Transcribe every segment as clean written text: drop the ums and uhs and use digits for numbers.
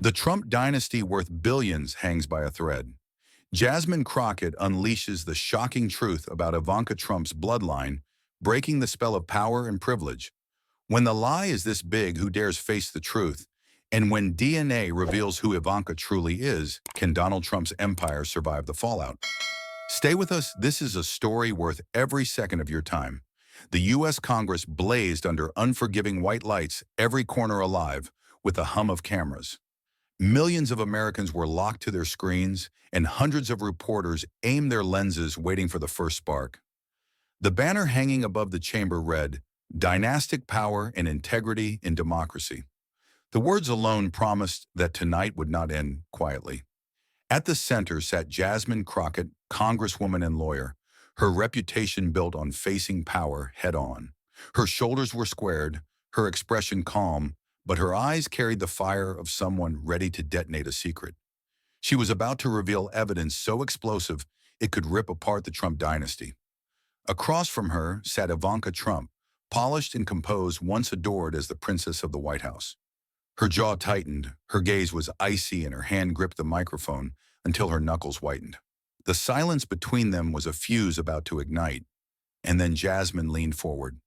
The Trump dynasty worth billions hangs by a thread. Jasmine Crockett unleashes the shocking truth about Ivanka Trump's bloodline, breaking the spell of power and privilege. When the lie is this big, who dares face the truth? And when DNA reveals who Ivanka truly is, can Donald Trump's empire survive the fallout? Stay with us. This is a story worth every second of your time. The U.S. Congress blazed under unforgiving white lights, every corner alive, with a hum of cameras. Millions of Americans were locked to their screens, and hundreds of reporters aimed their lenses waiting for the first spark. The banner hanging above the chamber read, "Dynastic Power and Integrity in Democracy." The words alone promised that tonight would not end quietly. At the center sat Jasmine Crockett, congresswoman and lawyer, her reputation built on facing power head-on. Her shoulders were squared, her expression calm, but her eyes carried the fire of someone ready to detonate a secret. She was about to reveal evidence so explosive it could rip apart the Trump dynasty. Across from her sat Ivanka Trump, polished and composed, once adored as the princess of the White House. Her jaw tightened, her gaze was icy, and her hand gripped the microphone until her knuckles whitened. The silence between them was a fuse about to ignite, and then Jasmine leaned forward.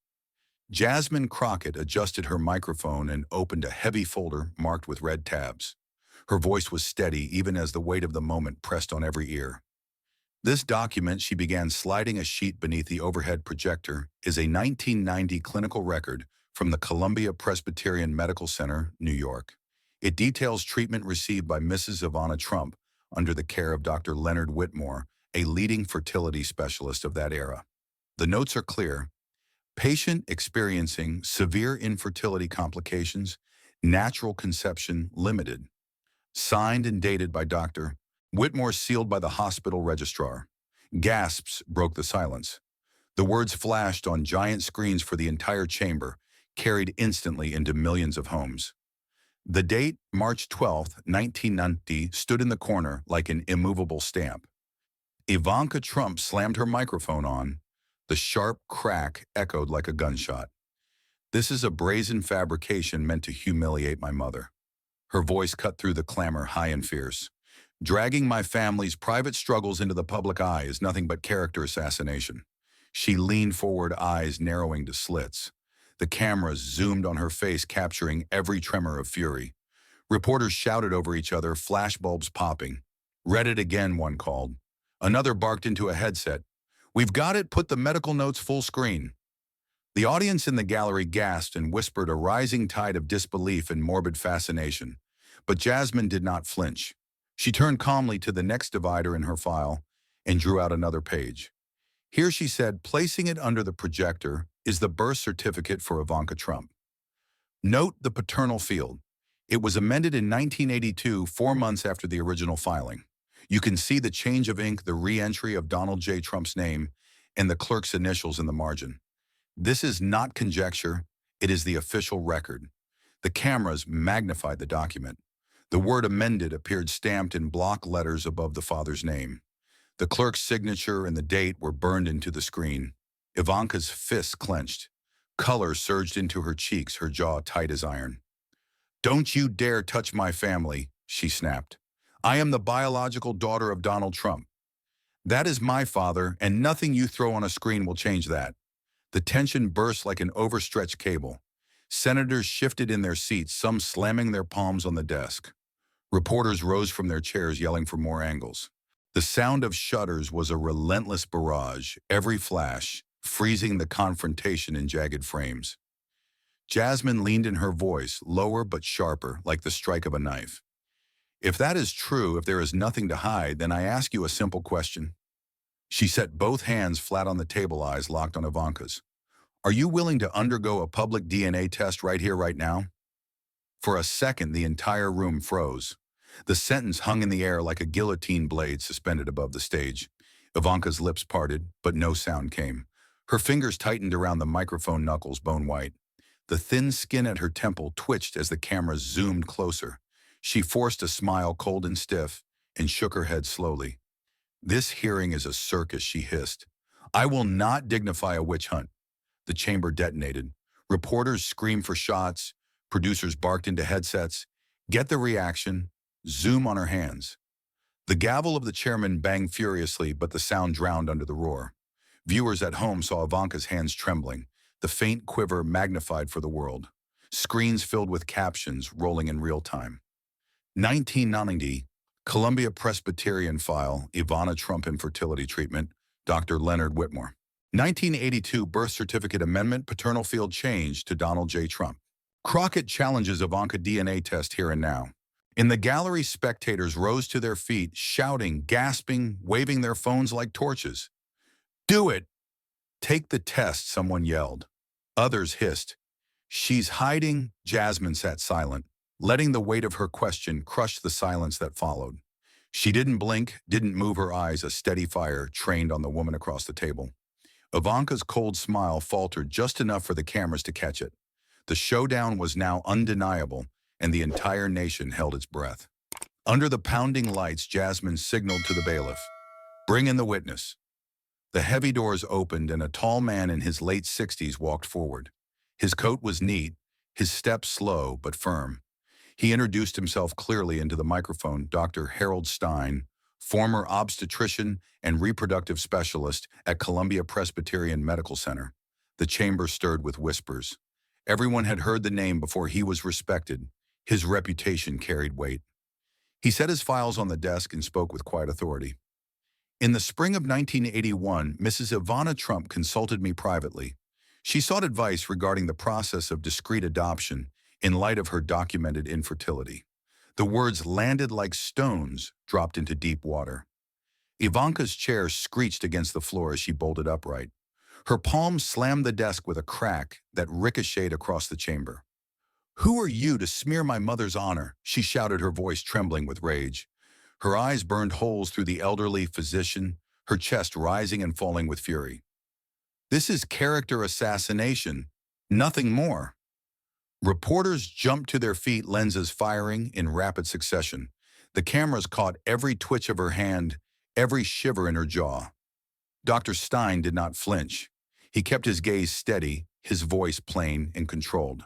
Jasmine Crockett adjusted her microphone and opened a heavy folder marked with red tabs. Her voice was steady even as the weight of the moment pressed on every ear. This document, she began, sliding a sheet beneath the overhead projector, is a 1990 clinical record from the Columbia Presbyterian Medical Center, New York. It details treatment received by Mrs. Ivanka Trump under the care of Dr. Leonard Whitmore, a leading fertility specialist of that era. The notes are clear. Patient experiencing severe infertility complications, natural conception limited. Signed and dated by Dr. Whitmore, sealed by the hospital registrar. Gasps broke the silence. The words flashed on giant screens for the entire chamber, carried instantly into millions of homes. The date, March 12, 1990, stood in the corner like an immovable stamp. Ivanka Trump slammed her microphone on. The sharp crack echoed like a gunshot. "This is a brazen fabrication meant to humiliate my mother." Her voice cut through the clamor, high and fierce. "Dragging my family's private struggles into the public eye is nothing but character assassination." She leaned forward, eyes narrowing to slits. The cameras zoomed on her face, capturing every tremor of fury. Reporters shouted over each other, flashbulbs popping. "Read it again," one called. Another barked into a headset. "We've got it, put the medical notes full screen." The audience in the gallery gasped and whispered, a rising tide of disbelief and morbid fascination. But Jasmine did not flinch. She turned calmly to the next divider in her file and drew out another page. Here, she said, placing it under the projector, is the birth certificate for Ivanka Trump. Note the paternal field. It was amended in 1982, 4 months after the original filing. You can see the change of ink, the re-entry of Donald J. Trump's name, and the clerk's initials in the margin. This is not conjecture, it is the official record. The cameras magnified the document. The word "amended" appeared stamped in block letters above the father's name. The clerk's signature and the date were burned into the screen. Ivanka's fists clenched. Color surged into her cheeks, her jaw tight as iron. "Don't you dare touch my family," she snapped. "I am the biological daughter of Donald Trump. That is my father, and nothing you throw on a screen will change that." The tension burst like an overstretched cable. Senators shifted in their seats, some slamming their palms on the desk. Reporters rose from their chairs, yelling for more angles. The sound of shutters was a relentless barrage, every flash freezing the confrontation in jagged frames. Jasmine leaned in, her voice lower but sharper, like the strike of a knife. "If that is true, if there is nothing to hide, then I ask you a simple question." She set both hands flat on the table, eyes locked on Ivanka's. "Are you willing to undergo a public DNA test right here, right now?" For a second, the entire room froze. The sentence hung in the air like a guillotine blade suspended above the stage. Ivanka's lips parted, but no sound came. Her fingers tightened around the microphone knuckles, bone white. The thin skin at her temple twitched as the camera zoomed closer. She forced a smile, cold and stiff, and shook her head slowly. "This hearing is a circus," she hissed. "I will not dignify a witch hunt." The chamber detonated. Reporters screamed for shots. Producers barked into headsets. Get the reaction, zoom on her hands. The gavel of the chairman banged furiously, but the sound drowned under the roar. Viewers at home saw Ivanka's hands trembling, the faint quiver magnified for the world. Screens filled with captions rolling in real time. 1990, Columbia Presbyterian file, Ivana Trump infertility treatment, Dr. Leonard Whitmore. 1982 birth certificate amendment, paternal field change to Donald J. Trump. Crockett challenges Ivanka DNA test here and now. In the gallery, spectators rose to their feet, shouting, gasping, waving their phones like torches. Do it! Take the test, someone yelled. Others hissed. She's hiding. Jasmine sat silent, letting the weight of her question crush the silence that followed. She didn't blink, didn't move her eyes, a steady fire trained on the woman across the table. Ivanka's cold smile faltered just enough for the cameras to catch it. The showdown was now undeniable, and the entire nation held its breath. Under the pounding lights, Jasmine signaled to the bailiff, "Bring in the witness." The heavy doors opened, and a tall man in his late 60s walked forward. His coat was neat, his steps slow but firm. He introduced himself clearly into the microphone, Dr. Harold Stein, former obstetrician and reproductive specialist at Columbia Presbyterian Medical Center. The chamber stirred with whispers. Everyone had heard the name before he was respected. His reputation carried weight. He set his files on the desk and spoke with quiet authority. In the spring of 1981, Mrs. Ivana Trump consulted me privately. She sought advice regarding the process of discreet adoption in light of her documented infertility. The words landed like stones dropped into deep water. Ivanka's chair screeched against the floor as she bolted upright. Her palm slammed the desk with a crack that ricocheted across the chamber. "Who are you to smear my mother's honor?" she shouted, her voice trembling with rage. Her eyes burned holes through the elderly physician, her chest rising and falling with fury. "This is character assassination, nothing more." Reporters jumped to their feet, lenses firing in rapid succession. The cameras caught every twitch of her hand, every shiver in her jaw. Dr. Stein did not flinch. He kept his gaze steady, his voice plain and controlled.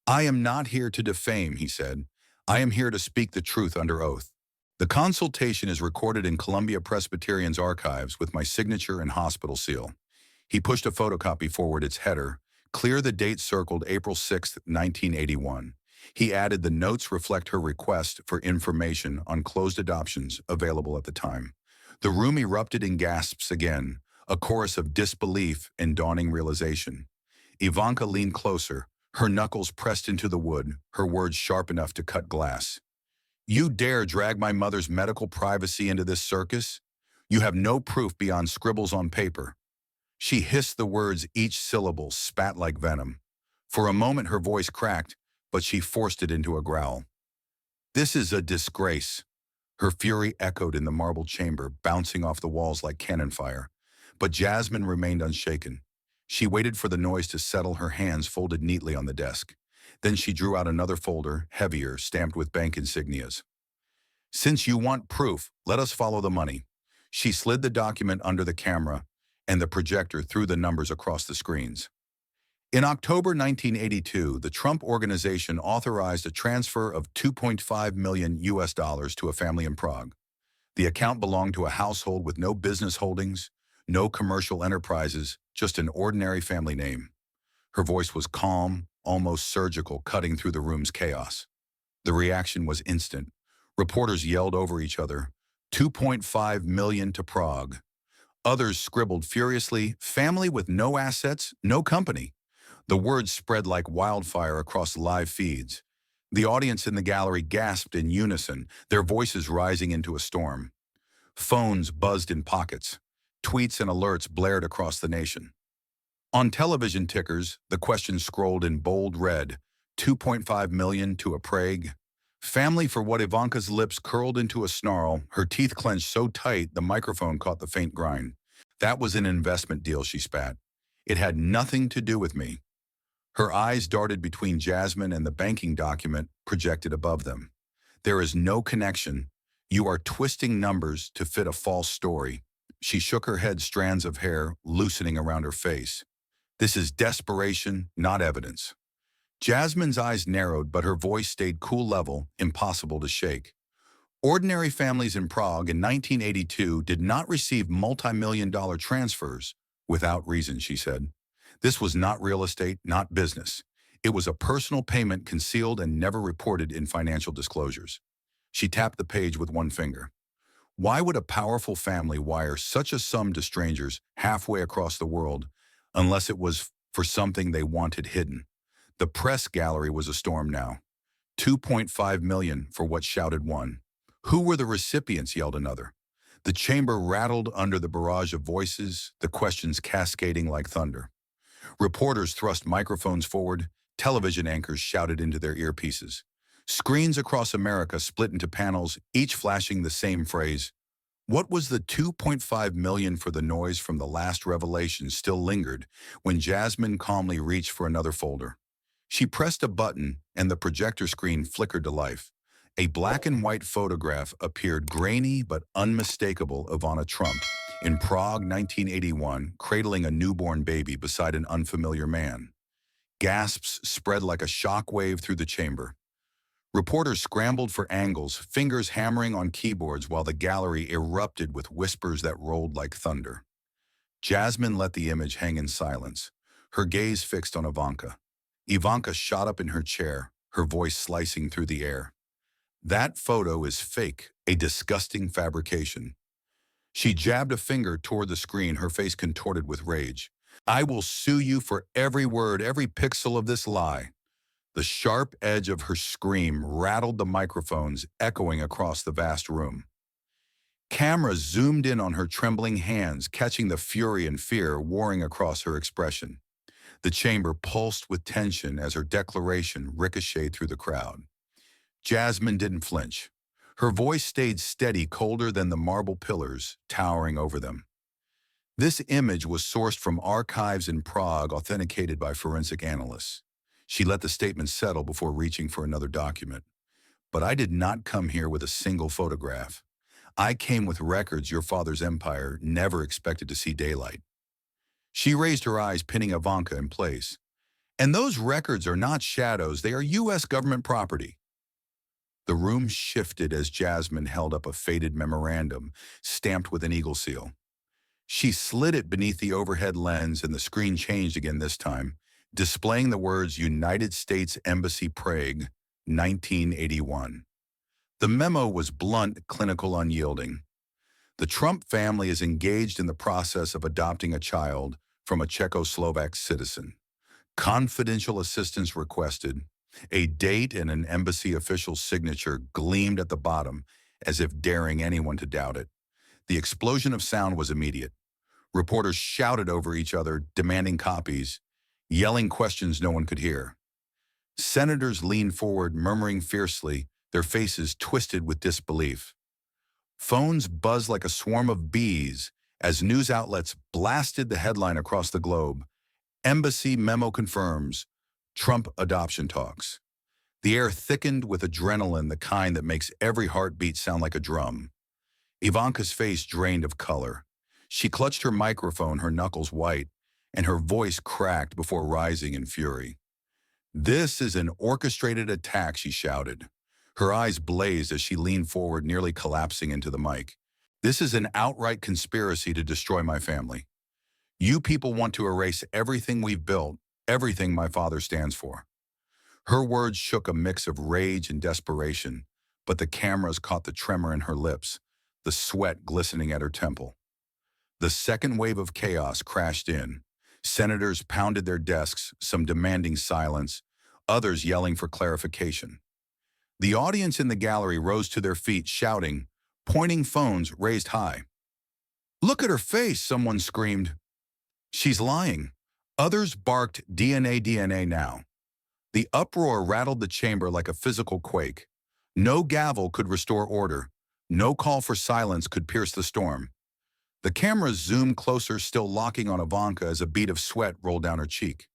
"I am not here to defame," he said. "I am here to speak the truth under oath." The consultation is recorded in Columbia Presbyterian's archives with my signature and hospital seal. He pushed a photocopy forward, its header, clear the date circled April 6, 1981. He added, "The notes reflect her request for information on closed adoptions available at the time." The room erupted in gasps again, a chorus of disbelief and dawning realization. Ivanka leaned closer, her knuckles pressed into the wood, her words sharp enough to cut glass. "You dare drag my mother's medical privacy into this circus? You have no proof beyond scribbles on paper." She hissed the words, each syllable spat like venom. For a moment her voice cracked, but she forced it into a growl. "This is a disgrace." Her fury echoed in the marble chamber, bouncing off the walls like cannon fire. But Jasmine remained unshaken. She waited for the noise to settle, her hands folded neatly on the desk. Then she drew out another folder, heavier, stamped with bank insignias. "Since you want proof, let us follow the money." She slid the document under the camera, and the projector threw the numbers across the screens. In October 1982, the Trump Organization authorized a transfer of $2.5 million to a family in Prague. The account belonged to a household with no business holdings, no commercial enterprises, just an ordinary family name. Her voice was calm, almost surgical, cutting through the room's chaos. The reaction was instant. Reporters yelled over each other, "2.5 million to Prague." Others scribbled furiously, "Family with no assets, no company." The words spread like wildfire across live feeds. The audience in the gallery gasped in unison, their voices rising into a storm. Phones buzzed in pockets. Tweets and alerts blared across the nation. On television tickers, the question scrolled in bold red, "2.5 million to a Prague." Family for what? Ivanka's lips curled into a snarl, her teeth clenched so tight the microphone caught the faint grind. "That was an investment deal," she spat. "It had nothing to do with me." Her eyes darted between Jasmine and the banking document projected above them. "There is no connection. You are twisting numbers to fit a false story." She shook her head, strands of hair loosening around her face. "This is desperation, not evidence." Jasmine's eyes narrowed, but her voice stayed cool level, impossible to shake. Ordinary families in Prague in 1982 did not receive multi-million-dollar transfers without reason, she said. This was not real estate, not business. It was a personal payment concealed and never reported in financial disclosures. She tapped the page with one finger. Why would a powerful family wire such a sum to strangers halfway across the world unless it was for something they wanted hidden? The press gallery was a storm now. 2.5 million for what shouted one. Who were the recipients, yelled another. The chamber rattled under the barrage of voices, the questions cascading like thunder. Reporters thrust microphones forward, television anchors shouted into their earpieces. Screens across America split into panels, each flashing the same phrase. What was the 2.5 million for the noise from the last revelation still lingered when Jasmine calmly reached for another folder. She pressed a button and the projector screen flickered to life. A black and white photograph appeared, grainy but unmistakable. Ivanka Trump in Prague, 1981, cradling a newborn baby beside an unfamiliar man. Gasps spread like a shock wave through the chamber. Reporters scrambled for angles, fingers hammering on keyboards while the gallery erupted with whispers that rolled like thunder. Jasmine let the image hang in silence, her gaze fixed on Ivanka. Ivanka shot up in her chair, her voice slicing through the air. That photo is fake, a disgusting fabrication. She jabbed a finger toward the screen, her face contorted with rage. I will sue you for every word, every pixel of this lie. The sharp edge of her scream rattled the microphones, echoing across the vast room. Cameras zoomed in on her trembling hands, catching the fury and fear warring across her expression. The chamber pulsed with tension as her declaration ricocheted through the crowd. Jasmine didn't flinch. Her voice stayed steady, colder than the marble pillars towering over them. This image was sourced from archives in Prague, authenticated by forensic analysts. She let the statement settle before reaching for another document. But I did not come here with a single photograph. I came with records your father's empire never expected to see daylight. She raised her eyes, pinning Ivanka in place. And those records are not shadows, they are U.S. government property. The room shifted as Jasmine held up a faded memorandum, stamped with an eagle seal. She slid it beneath the overhead lens and the screen changed again this time, displaying the words United States Embassy, Prague, 1981. The memo was blunt, clinical, unyielding. The Trump family is engaged in the process of adopting a child from a Czechoslovak citizen. Confidential assistance requested. A date and an embassy official's signature gleamed at the bottom, as if daring anyone to doubt it. The explosion of sound was immediate. Reporters shouted over each other, demanding copies, yelling questions no one could hear. Senators leaned forward, murmuring fiercely, their faces twisted with disbelief. Phones buzzed like a swarm of bees as news outlets blasted the headline across the globe. Embassy memo confirms Trump adoption talks. The air thickened with adrenaline, the kind that makes every heartbeat sound like a drum. Ivanka's face drained of color. She clutched her microphone, her knuckles white, and her voice cracked before rising in fury. This is an orchestrated attack, she shouted. Her eyes blazed as she leaned forward, nearly collapsing into the mic. This is an outright conspiracy to destroy my family. You people want to erase everything we've built, everything my father stands for. Her words shook a mix of rage and desperation, but the cameras caught the tremor in her lips, the sweat glistening at her temple. The second wave of chaos crashed in. Senators pounded their desks, some demanding silence, others yelling for clarification. The audience in the gallery rose to their feet, shouting, pointing phones raised high. Look at her face, someone screamed. She's lying. Others barked, DNA, DNA now. The uproar rattled the chamber like a physical quake. No gavel could restore order. No call for silence could pierce the storm. The cameras zoomed closer, still locking on Ivanka as a bead of sweat rolled down her cheek.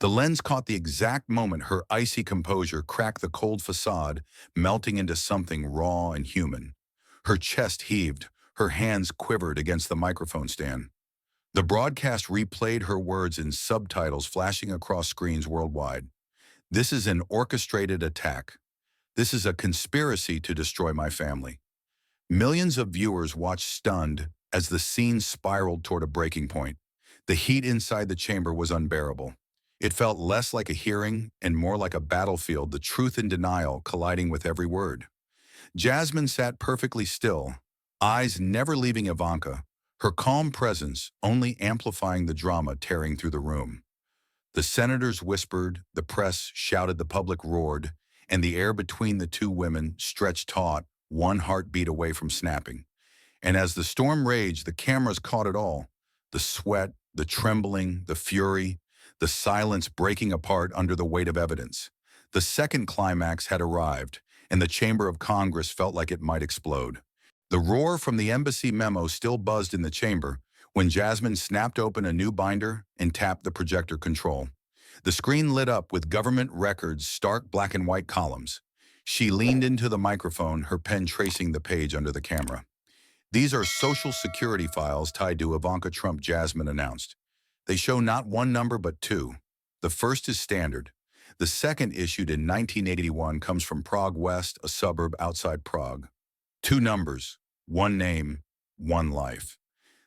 The lens caught the exact moment her icy composure cracked the cold facade, melting into something raw and human. Her chest heaved, her hands quivered against the microphone stand. The broadcast replayed her words in subtitles flashing across screens worldwide. This is an orchestrated attack. This is a conspiracy to destroy my family. Millions of viewers watched stunned as the scene spiraled toward a breaking point. The heat inside the chamber was unbearable. It felt less like a hearing and more like a battlefield, the truth and denial colliding with every word. Jasmine sat perfectly still, eyes never leaving Ivanka, her calm presence only amplifying the drama tearing through the room. The senators whispered, the press shouted, the public roared, and the air between the two women stretched taut, one heartbeat away from snapping. And as the storm raged, the cameras caught it all. The sweat, the trembling, the fury, the silence breaking apart under the weight of evidence. The second climax had arrived, and the chamber of Congress felt like it might explode. The roar from the embassy memo still buzzed in the chamber when Jasmine snapped open a new binder and tapped the projector control. The screen lit up with government records, stark black and white columns. She leaned into the microphone, her pen tracing the page under the camera. These are Social Security files tied to Ivanka Trump, Jasmine announced. They show not one number but two. The first is standard. The second, issued in 1981, comes from Prague West, a suburb outside Prague. Two numbers, one name, one life.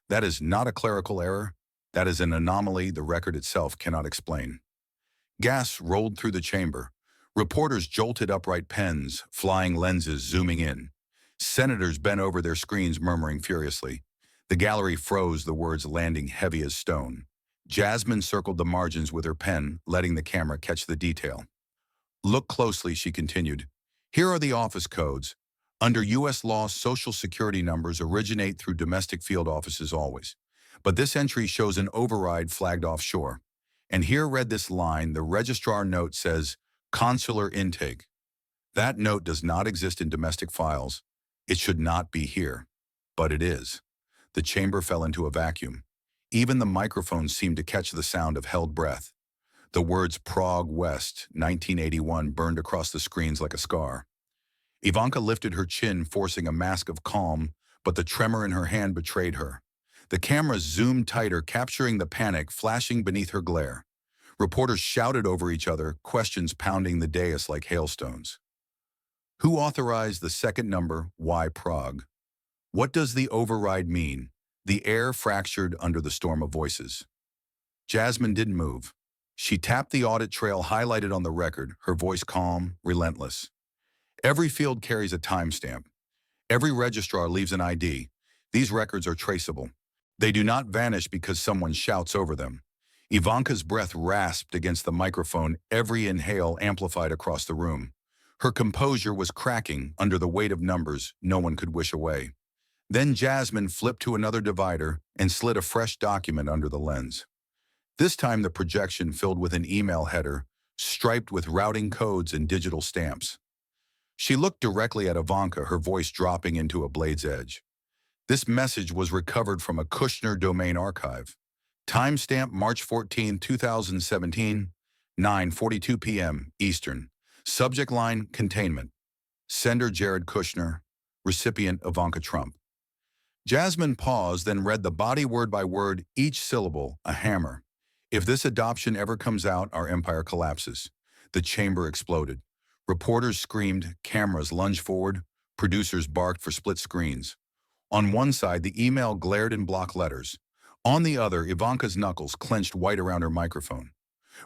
That is not a clerical error. That is an anomaly the record itself cannot explain. Gas rolled through the chamber. Reporters jolted upright pens, flying lenses zooming in. Senators bent over their screens murmuring furiously. The gallery froze, the words landing heavy as stone. Jasmine circled the margins with her pen, letting the camera catch the detail. Look closely, she continued. Here are the office codes. Under U.S. law, Social Security numbers originate through domestic field offices always. But this entry shows an override flagged offshore. And here read this line, the registrar note says, consular intake. That note does not exist in domestic files. It should not be here. But it is. The chamber fell into a vacuum. Even the microphone seemed to catch the sound of held breath. The words Prague West, 1981 burned across the screens like a scar. Ivanka lifted her chin, forcing a mask of calm, but the tremor in her hand betrayed her. The camera zoomed tighter, capturing the panic flashing beneath her glare. Reporters shouted over each other, questions pounding the dais like hailstones. Who authorized the second number? Why Prague? What does the override mean? The air fractured under the storm of voices. Jasmine didn't move. She tapped the audit trail highlighted on the record, her voice calm, relentless. Every field carries a timestamp. Every registrar leaves an ID. These records are traceable. They do not vanish because someone shouts over them. Ivanka's breath rasped against the microphone, every inhale amplified across the room. Her composure was cracking under the weight of numbers no one could wish away. Then Jasmine flipped to another divider and slid a fresh document under the lens. This time the projection filled with an email header, striped with routing codes and digital stamps. She looked directly at Ivanka, her voice dropping into a blade's edge. This message was recovered from a Kushner domain archive. Timestamp March 14, 2017, 9:42 p.m. Eastern. Subject line, containment. Sender Jared Kushner. Recipient Ivanka Trump. Jasmine paused, then read the body word by word, each syllable a hammer. If this adoption ever comes out, our empire collapses. The chamber exploded. Reporters screamed, cameras lunged forward, producers barked for split screens. On one side, the email glared in block letters. On the other, Ivanka's knuckles clenched white around her microphone.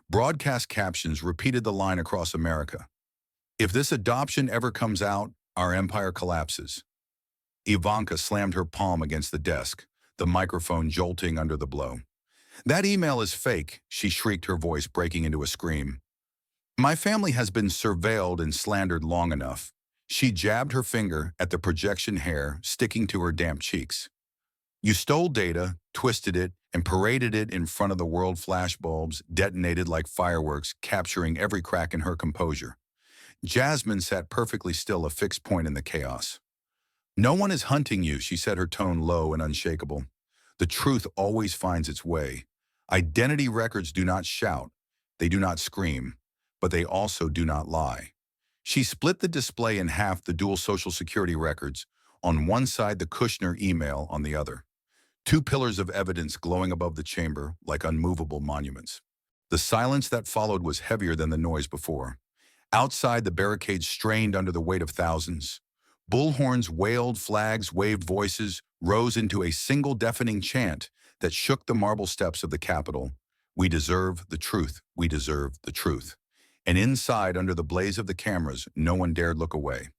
Broadcast captions repeated the line across America. If this adoption ever comes out, our empire collapses. Ivanka slammed her palm against the desk, the microphone jolting under the blow. That email is fake, she shrieked, her voice breaking into a scream. My family has been surveilled and slandered long enough. She jabbed her finger at the projection hair sticking to her damp cheeks. You stole data, twisted it, and paraded it in front of the world. Flashbulbs detonated like fireworks, capturing every crack in her composure. Jasmine sat perfectly still, a fixed point in the chaos. No one is hunting you, she said, her tone low and unshakable. The truth always finds its way. Identity records do not shout, they do not scream, but they also do not lie. She split the display in half, the dual Social Security records, on one side the Kushner email on the other. Two pillars of evidence glowing above the chamber like unmovable monuments. The silence that followed was heavier than the noise before. Outside, the barricades strained under the weight of thousands. Bullhorns wailed, flags waved, voices rose into a single deafening chant that shook the marble steps of the Capitol. We deserve the truth. We deserve the truth. And inside, under the blaze of the cameras, no one dared look away.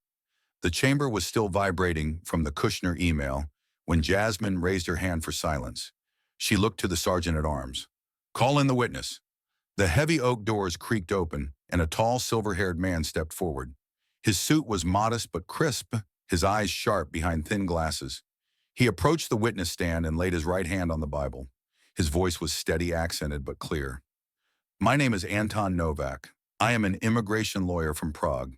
The chamber was still vibrating from the Kushner email when Jasmine raised her hand for silence. She looked to the sergeant-at-arms. "Call in the witness." The heavy oak doors creaked open, and a tall, silver-haired man stepped forward. His suit was modest but crisp, his eyes sharp behind thin glasses. He approached the witness stand and laid his right hand on the Bible. His voice was steady, accented, but clear. "My name is Anton Novak. I am an immigration lawyer from Prague.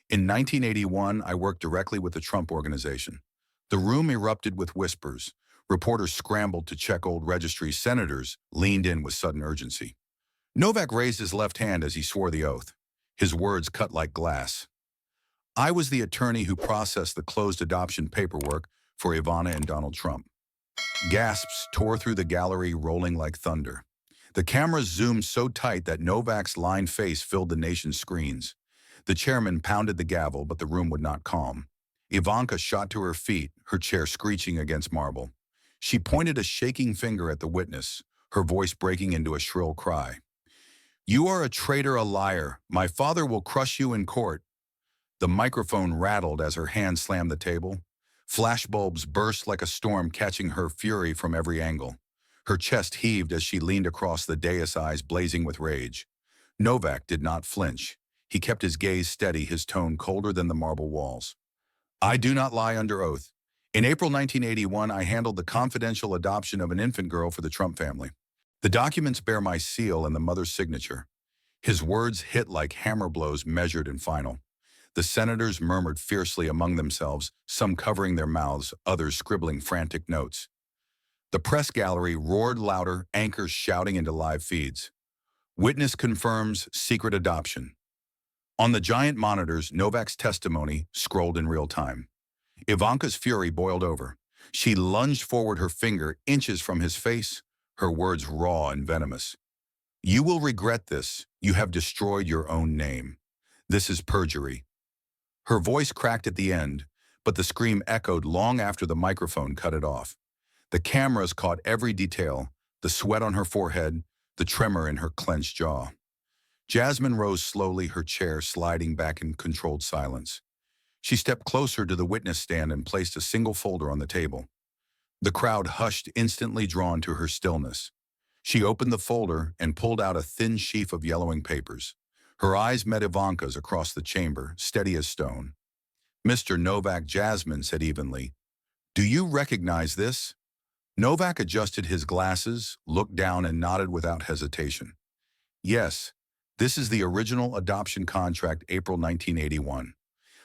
In 1981, I worked directly with the Trump Organization. The room erupted with whispers. Reporters scrambled to check old registries. Senators leaned in with sudden urgency. Novak raised his left hand as he swore the oath. His words cut like glass. "I was the attorney who processed the closed adoption paperwork for Ivanka and Donald Trump." Gasps tore through the gallery, rolling like thunder. The cameras zoomed so tight that Novak's lined face filled the nation's screens. The chairman pounded the gavel, but the room would not calm. Ivanka shot to her feet, her chair screeching against marble. She pointed a shaking finger at the witness, her voice breaking into a shrill cry. "You are a traitor, a liar. My father will crush you in court." The microphone rattled as her hand slammed the table. Flashbulbs burst like a storm, catching her fury from every angle. Her chest heaved as she leaned across the dais, eyes blazing with rage. Novak did not flinch. He kept his gaze steady, his tone colder than the marble walls. "I do not lie under oath. In April 1981, I handled the confidential adoption of an infant girl for the Trump family. The documents bear my seal and the mother's signature." His words hit like hammer blows, measured and final. The senators murmured fiercely among themselves, some covering their mouths, others scribbling frantic notes. The press gallery roared louder, anchors shouting into live feeds. "Witness confirms secret adoption." On the giant monitors, Novak's testimony scrolled in real time. Ivanka's fury boiled over. She lunged forward, her finger inches from his face, her words raw and venomous. "You will regret this. You have destroyed your own name. This is perjury." Her voice cracked at the end, but the scream echoed long after the microphone cut it off. The cameras caught every detail, the sweat on her forehead, the tremor in her clenched jaw. Jasmine rose slowly, her chair sliding back in controlled silence. She stepped closer to the witness stand and placed a single folder on the table. The crowd hushed, instantly drawn to her stillness. She opened the folder and pulled out a thin sheaf of yellowing papers. Her eyes met Ivanka's across the chamber, steady as stone. "Mr. Novak," Jasmine said evenly, "do you recognize this?" Novak adjusted his glasses, looked down and nodded without hesitation. "Yes, this is the original adoption contract, April 1981.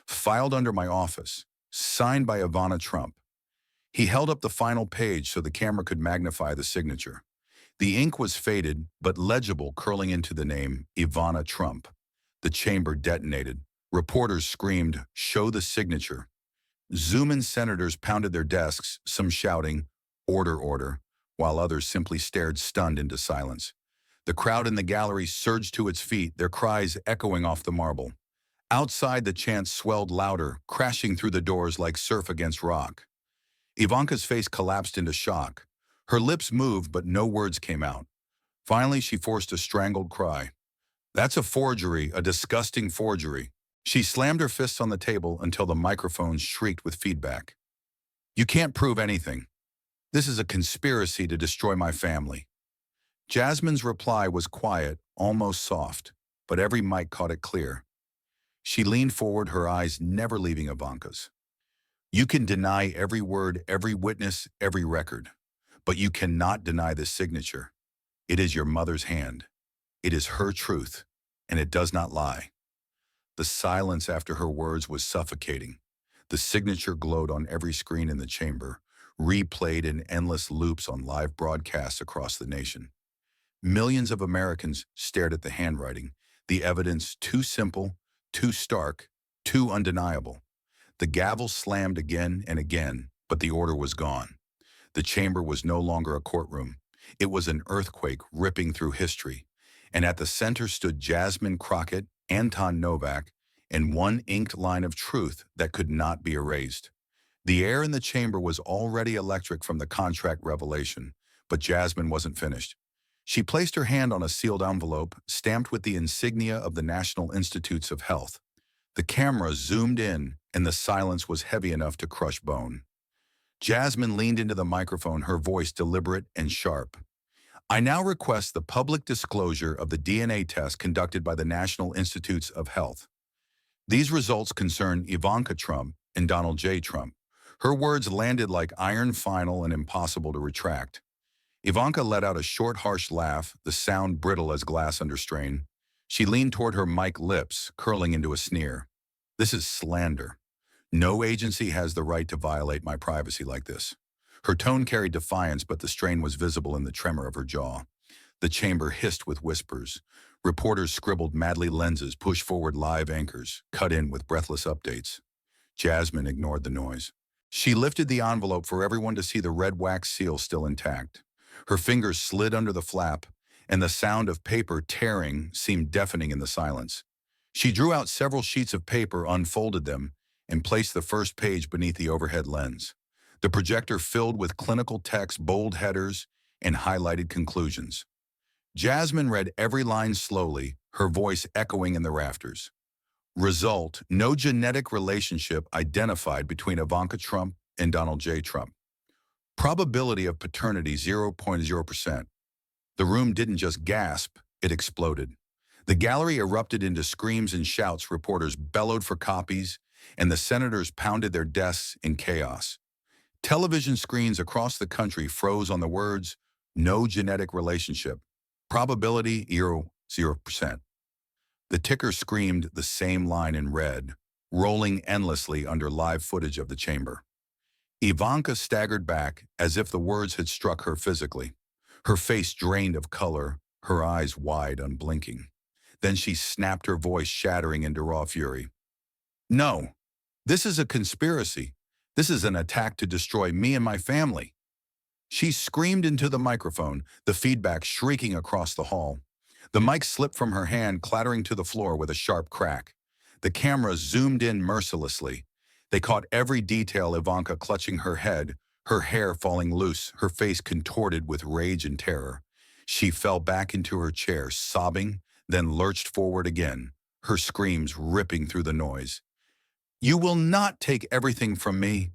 Filed under my office, signed by Ivanka Trump." He held up the final page so the camera could magnify the signature. The ink was faded, but legible, curling into the name, Ivanka Trump. The chamber detonated. Reporters screamed, "Show the signature." Zoom-in senators pounded their desks, some shouting, "Order, order," while others simply stared stunned into silence. The crowd in the gallery surged to its feet, their cries echoing off the marble. Outside, the chants swelled louder, crashing through the doors like surf against rock. Ivanka's face collapsed into shock. Her lips moved, but no words came out. Finally, she forced a strangled cry. "That's a forgery, a disgusting forgery." She slammed her fists on the table until the microphones shrieked with feedback. "You can't prove anything. This is a conspiracy to destroy my family." Jasmine's reply was quiet, almost soft, but every mic caught it clear. She leaned forward, her eyes never leaving Ivanka's. "You can deny every word, every witness, every record, but you cannot deny this signature. It is your mother's hand. It is her truth, and it does not lie." The silence after her words was suffocating. The signature glowed on every screen in the chamber, replayed in endless loops on live broadcasts across the nation. Millions of Americans stared at the handwriting, the evidence too simple, too stark, too undeniable. The gavel slammed again and again, but the order was gone. The chamber was no longer a courtroom. It was an earthquake ripping through history. and at the center stood Jasmine Crockett, Anton Novak, and one inked line of truth that could not be erased. The air in the chamber was already electric from the contract revelation, but Jasmine wasn't finished. She placed her hand on a sealed envelope, stamped with the insignia of the National Institutes of Health. The camera zoomed in, and the silence was heavy enough to crush bone. Jasmine leaned into the microphone, her voice deliberate and sharp. I now request the public disclosure of the DNA test conducted by the National Institutes of Health. These results concern Ivanka Trump and Donald J. Trump. Her words landed like iron final and impossible to retract. Ivanka let out a short, harsh laugh, the sound brittle as glass under strain. She leaned toward her mic lips, curling into a sneer. This is slander. No agency has the right to violate my privacy like this. Her tone carried defiance, but the strain was visible in the tremor of her jaw. The chamber hissed with whispers. Reporters scribbled madly lenses, pushed forward live anchors, cut in with breathless updates. Jasmine ignored the noise. She lifted the envelope for everyone to see, the red wax seal still intact. Her fingers slid under the flap, and the sound of paper tearing seemed deafening in the silence. She drew out several sheets of paper, unfolded them, and placed the first page beneath the overhead lens. The projector filled with clinical text, bold headers, and highlighted conclusions. Jasmine read every line slowly, her voice echoing in the rafters. Result: no genetic relationship identified between Ivanka Trump and Donald J. Trump. Probability of paternity 0.0%. The room didn't just gasp, it exploded. The gallery erupted into screams and shouts, reporters bellowed for copies, and the senators pounded their desks in chaos. Television screens across the country froze on the words, no genetic relationship. Probability 0%. The ticker screamed the same line in red, rolling endlessly under live footage of the chamber. Ivanka staggered back as if the words had struck her physically. Her face drained of color, her eyes wide, unblinking. Then she snapped, her voice shattering into raw fury. No, this is a conspiracy. This is an attack to destroy me and my family. She screamed into the microphone, the feedback shrieking across the hall. The mic slipped from her hand, clattering to the floor with a sharp crack. The camera zoomed in mercilessly. They caught every detail: Ivanka clutching her head, her hair falling loose, her face contorted with rage and terror. She fell back into her chair, sobbing, then lurched forward again, her screams ripping through the noise. You will not take everything from me.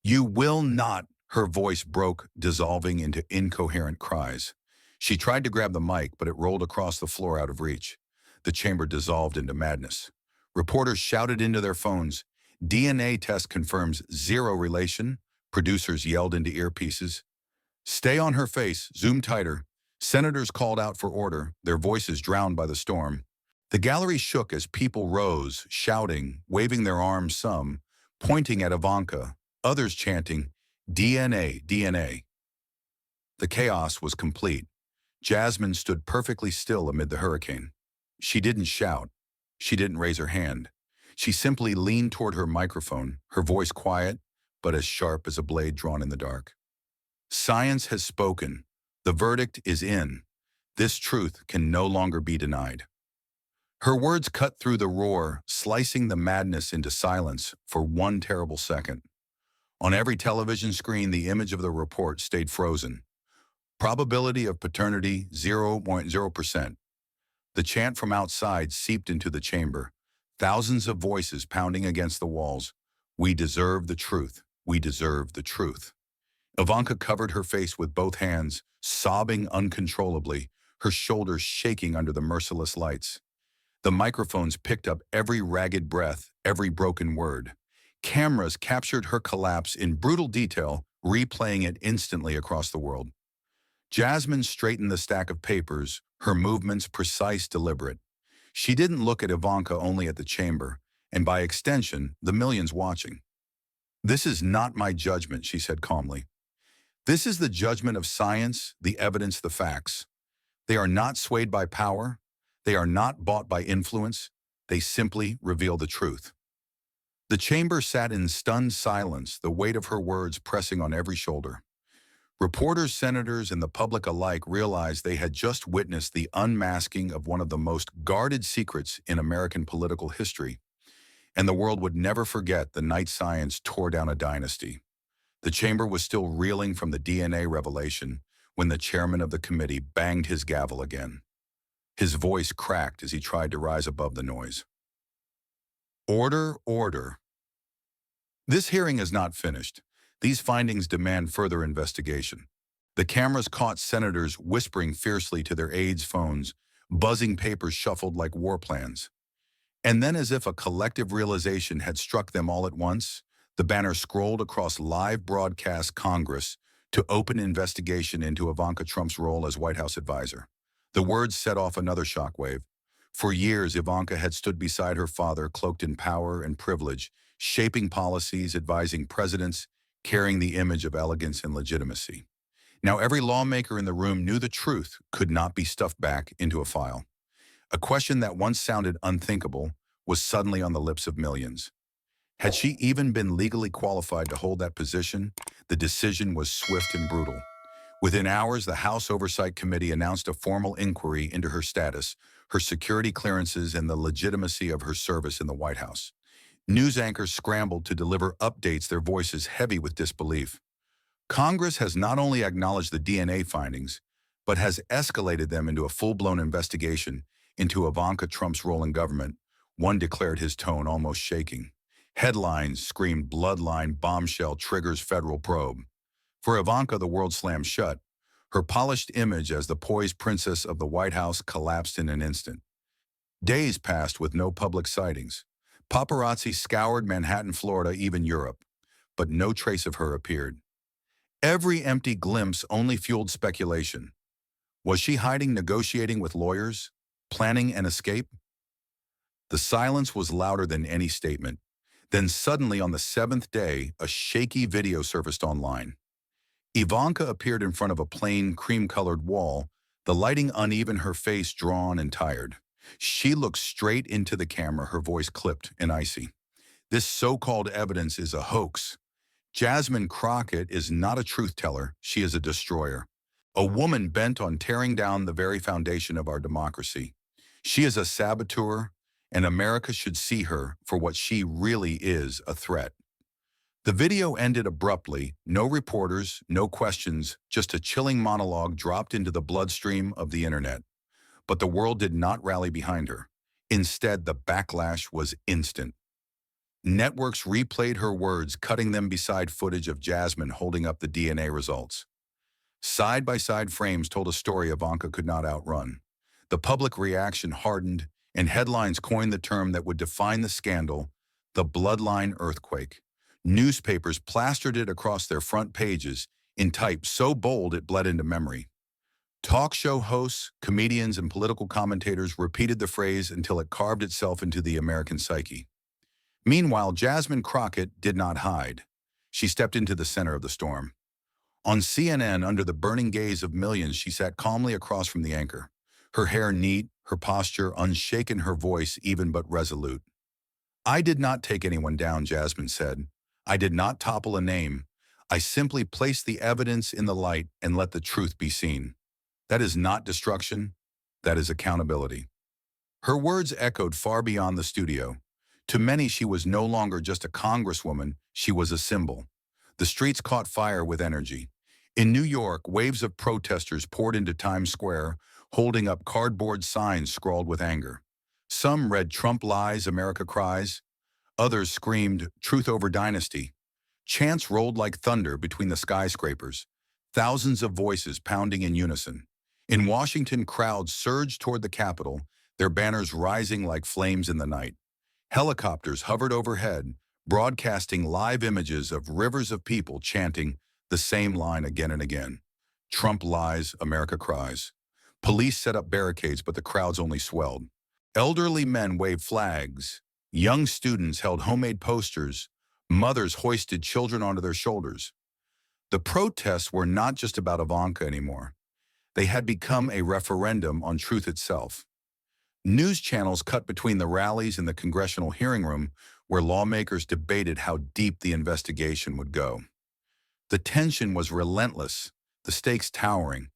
You will not. Her voice broke, dissolving into incoherent cries. She tried to grab the mic, but it rolled across the floor out of reach. The chamber dissolved into madness. Reporters shouted into their phones. DNA test confirms zero relation. Producers yelled into earpieces. Stay on her face, zoom tighter. Senators called out for order, their voices drowned by the storm. The gallery shook as people rose, shouting, waving their arms, some pointing at Ivanka, others chanting, DNA, DNA. The chaos was complete. Jasmine stood perfectly still amid the hurricane. She didn't shout. She didn't raise her hand. She simply leaned toward her microphone, her voice quiet, but as sharp as a blade drawn in the dark. Science has spoken. The verdict is in. This truth can no longer be denied. Her words cut through the roar, slicing the madness into silence for one terrible second. On every television screen, the image of the report stayed frozen. Probability of paternity 0.0%. The chant from outside seeped into the chamber, thousands of voices pounding against the walls. We deserve the truth. We deserve the truth. Ivanka covered her face with both hands, sobbing uncontrollably, her shoulders shaking under the merciless lights. The microphones picked up every ragged breath, every broken word. Cameras captured her collapse in brutal detail, replaying it instantly across the world. Jasmine straightened the stack of papers, her movements precise, deliberate. She didn't look at Ivanka, only at the chamber, and by extension, the millions watching. This is not my judgment, she said calmly. This is the judgment of science, the evidence, the facts. They are not swayed by power. They are not bought by influence. They simply reveal the truth. The chamber sat in stunned silence, the weight of her words pressing on every shoulder. Reporters, senators, and the public alike realized they had just witnessed the unmasking of one of the most guarded secrets in American political history, and the world would never forget the night science tore down a dynasty. The chamber was still reeling from the DNA revelation when the chairman of the committee banged his gavel again. His voice cracked as he tried to rise above the noise. Order, order. This hearing is not finished. These findings demand further investigation. The cameras caught senators whispering fiercely to their aides' phones, buzzing papers shuffled like war plans. And then, as if a collective realization had struck them all at once, the banner scrolled across live broadcast Congress to open investigation into Ivanka Trump's role as White House advisor. The words set off another shockwave. For years, Ivanka had stood beside her father, cloaked in power and privilege, shaping policies, advising presidents, carrying the image of elegance and legitimacy. Now every lawmaker in the room knew the truth could not be stuffed back into a file. A question that once sounded unthinkable was suddenly on the lips of millions. Had she even been legally qualified to hold that position? The decision was swift and brutal. Within hours, the House Oversight Committee announced a formal inquiry into her status, her security clearances, and the legitimacy of her service in the White House. News anchors scrambled to deliver updates, their voices heavy with disbelief. Congress has not only acknowledged the DNA findings, but has escalated them into a full-blown investigation into Ivanka Trump's role in government. One declared, his tone almost shaking. Headlines screamed, "Bloodline bombshell triggers federal probe." For Ivanka, the world slammed shut. Her polished image as the poised princess of the White House collapsed in an instant. Days passed with no public sightings. Paparazzi scoured Manhattan, Florida, even Europe, but no trace of her appeared. Every empty glimpse only fueled speculation. Was she hiding, negotiating with lawyers, planning an escape? The silence was louder than any statement. Then suddenly, on the seventh day, a shaky video surfaced online. Ivanka appeared in front of a plain, cream-colored wall, the lighting uneven, her face drawn and tired. She looked straight into the camera, her voice clipped and icy. "This so-called evidence is a hoax. Jasmine Crockett is not a truth teller, she is a destroyer. A woman bent on tearing down the very foundation of our democracy. She is a saboteur, and America should see her for what she really is, a threat." The video ended abruptly, no reporters, no questions, just a chilling monologue dropped into the bloodstream of the internet. But the world did not rally behind her. Instead, the backlash was instant. Networks replayed her words, cutting them beside footage of Jasmine holding up the DNA results. Side-by-side frames told a story Ivanka could not outrun. The public reaction hardened, and headlines coined the term that would define the scandal, the Bloodline earthquake. Newspapers plastered it across their front pages in type so bold it bled into memory. Talk show hosts, comedians, and political commentators repeated the phrase until it carved itself into the American psyche. Meanwhile, Jasmine Crockett did not hide. She stepped into the center of the storm. On CNN, under the burning gaze of millions, she sat calmly across from the anchor. Her hair neat, her posture unshaken, her voice even but resolute. "I did not take anyone down," Jasmine said. "I did not topple a name. I simply placed the evidence in the light and let the truth be seen. That is not destruction, that is accountability." Her words echoed far beyond the studio. To many, she was no longer just a congresswoman, she was a symbol. The streets caught fire with energy. In New York, waves of protesters poured into Times Square, holding up cardboard signs scrawled with anger. Some read, "Trump lies, America cries." Others screamed, "Truth over dynasty." Chants rolled like thunder between the skyscrapers, thousands of voices pounding in unison. In Washington, crowds surged toward the Capitol, their banners rising like flames in the night. Helicopters hovered overhead, broadcasting live images of rivers of people chanting the same line again and again. "Trump lies, America cries." Police set up barricades, but the crowds only swelled. Elderly men waved flags. Young students held homemade posters. Mothers hoisted children onto their shoulders. The protests were not just about Ivanka anymore. They had become a referendum on truth itself. News channels cut between the rallies in the congressional hearing room, where lawmakers debated how deep the investigation would go. The tension was relentless. the stakes towering.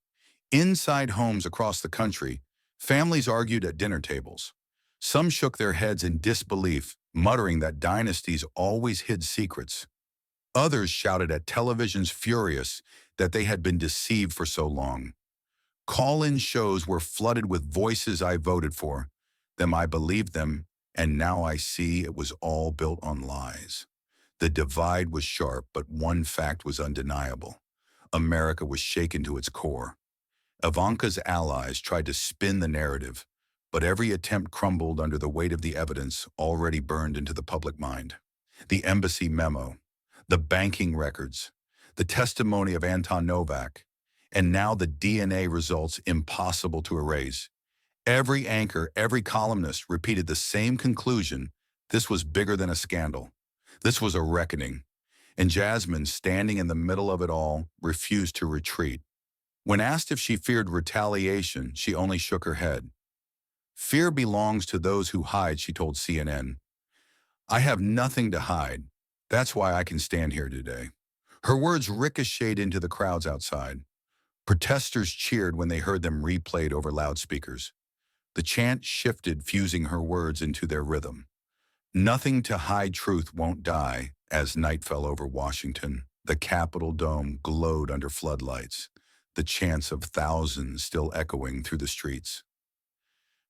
Inside homes across the country, families argued at dinner tables. Some shook their heads in disbelief, muttering that dynasties always hid secrets. Others shouted at televisions furious that they had been deceived for so long. Call-in shows were flooded with voices I voted for, them I believed them, and now I see it was all built on lies. The divide was sharp, but one fact was undeniable. America was shaken to its core. Ivanka's allies tried to spin the narrative, but every attempt crumbled under the weight of the evidence already burned into the public mind. The embassy memo, the banking records, the testimony of Anton Novak, and now the DNA results impossible to erase. Every anchor, every columnist repeated the same conclusion: this was bigger than a scandal. This was a reckoning. And Jasmine, standing in the middle of it all, refused to retreat. When asked if she feared retaliation, she only shook her head. Fear belongs to those who hide, she told CNN. I have nothing to hide. That's why I can stand here today. Her words ricocheted into the crowds outside. Protesters cheered when they heard them replayed over loudspeakers. The chant shifted, fusing her words into their rhythm. Nothing to hide, truth won't die. As night fell over Washington, the Capitol dome glowed under floodlights, the chants of thousands still echoing through the streets.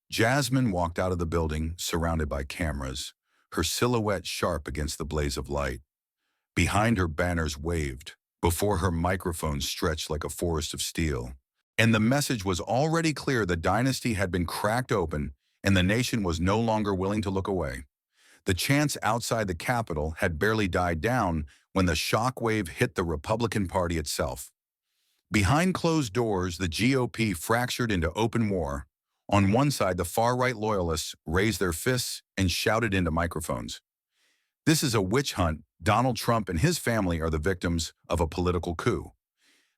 Jasmine walked out of the building, surrounded by cameras, her silhouette sharp against the blaze of light. Behind her, banners waved. Before her, microphone stretched like a forest of steel. And the message was already clear: the dynasty had been cracked open, and the nation was no longer willing to look away. The chants outside the Capitol had barely died down when the shockwave hit the Republican Party itself. Behind closed doors, the GOP fractured into open war. On one side, the far-right loyalists raised their fists and shouted into microphones. This is a witch hunt. Donald Trump and his family are the victims of a political coup.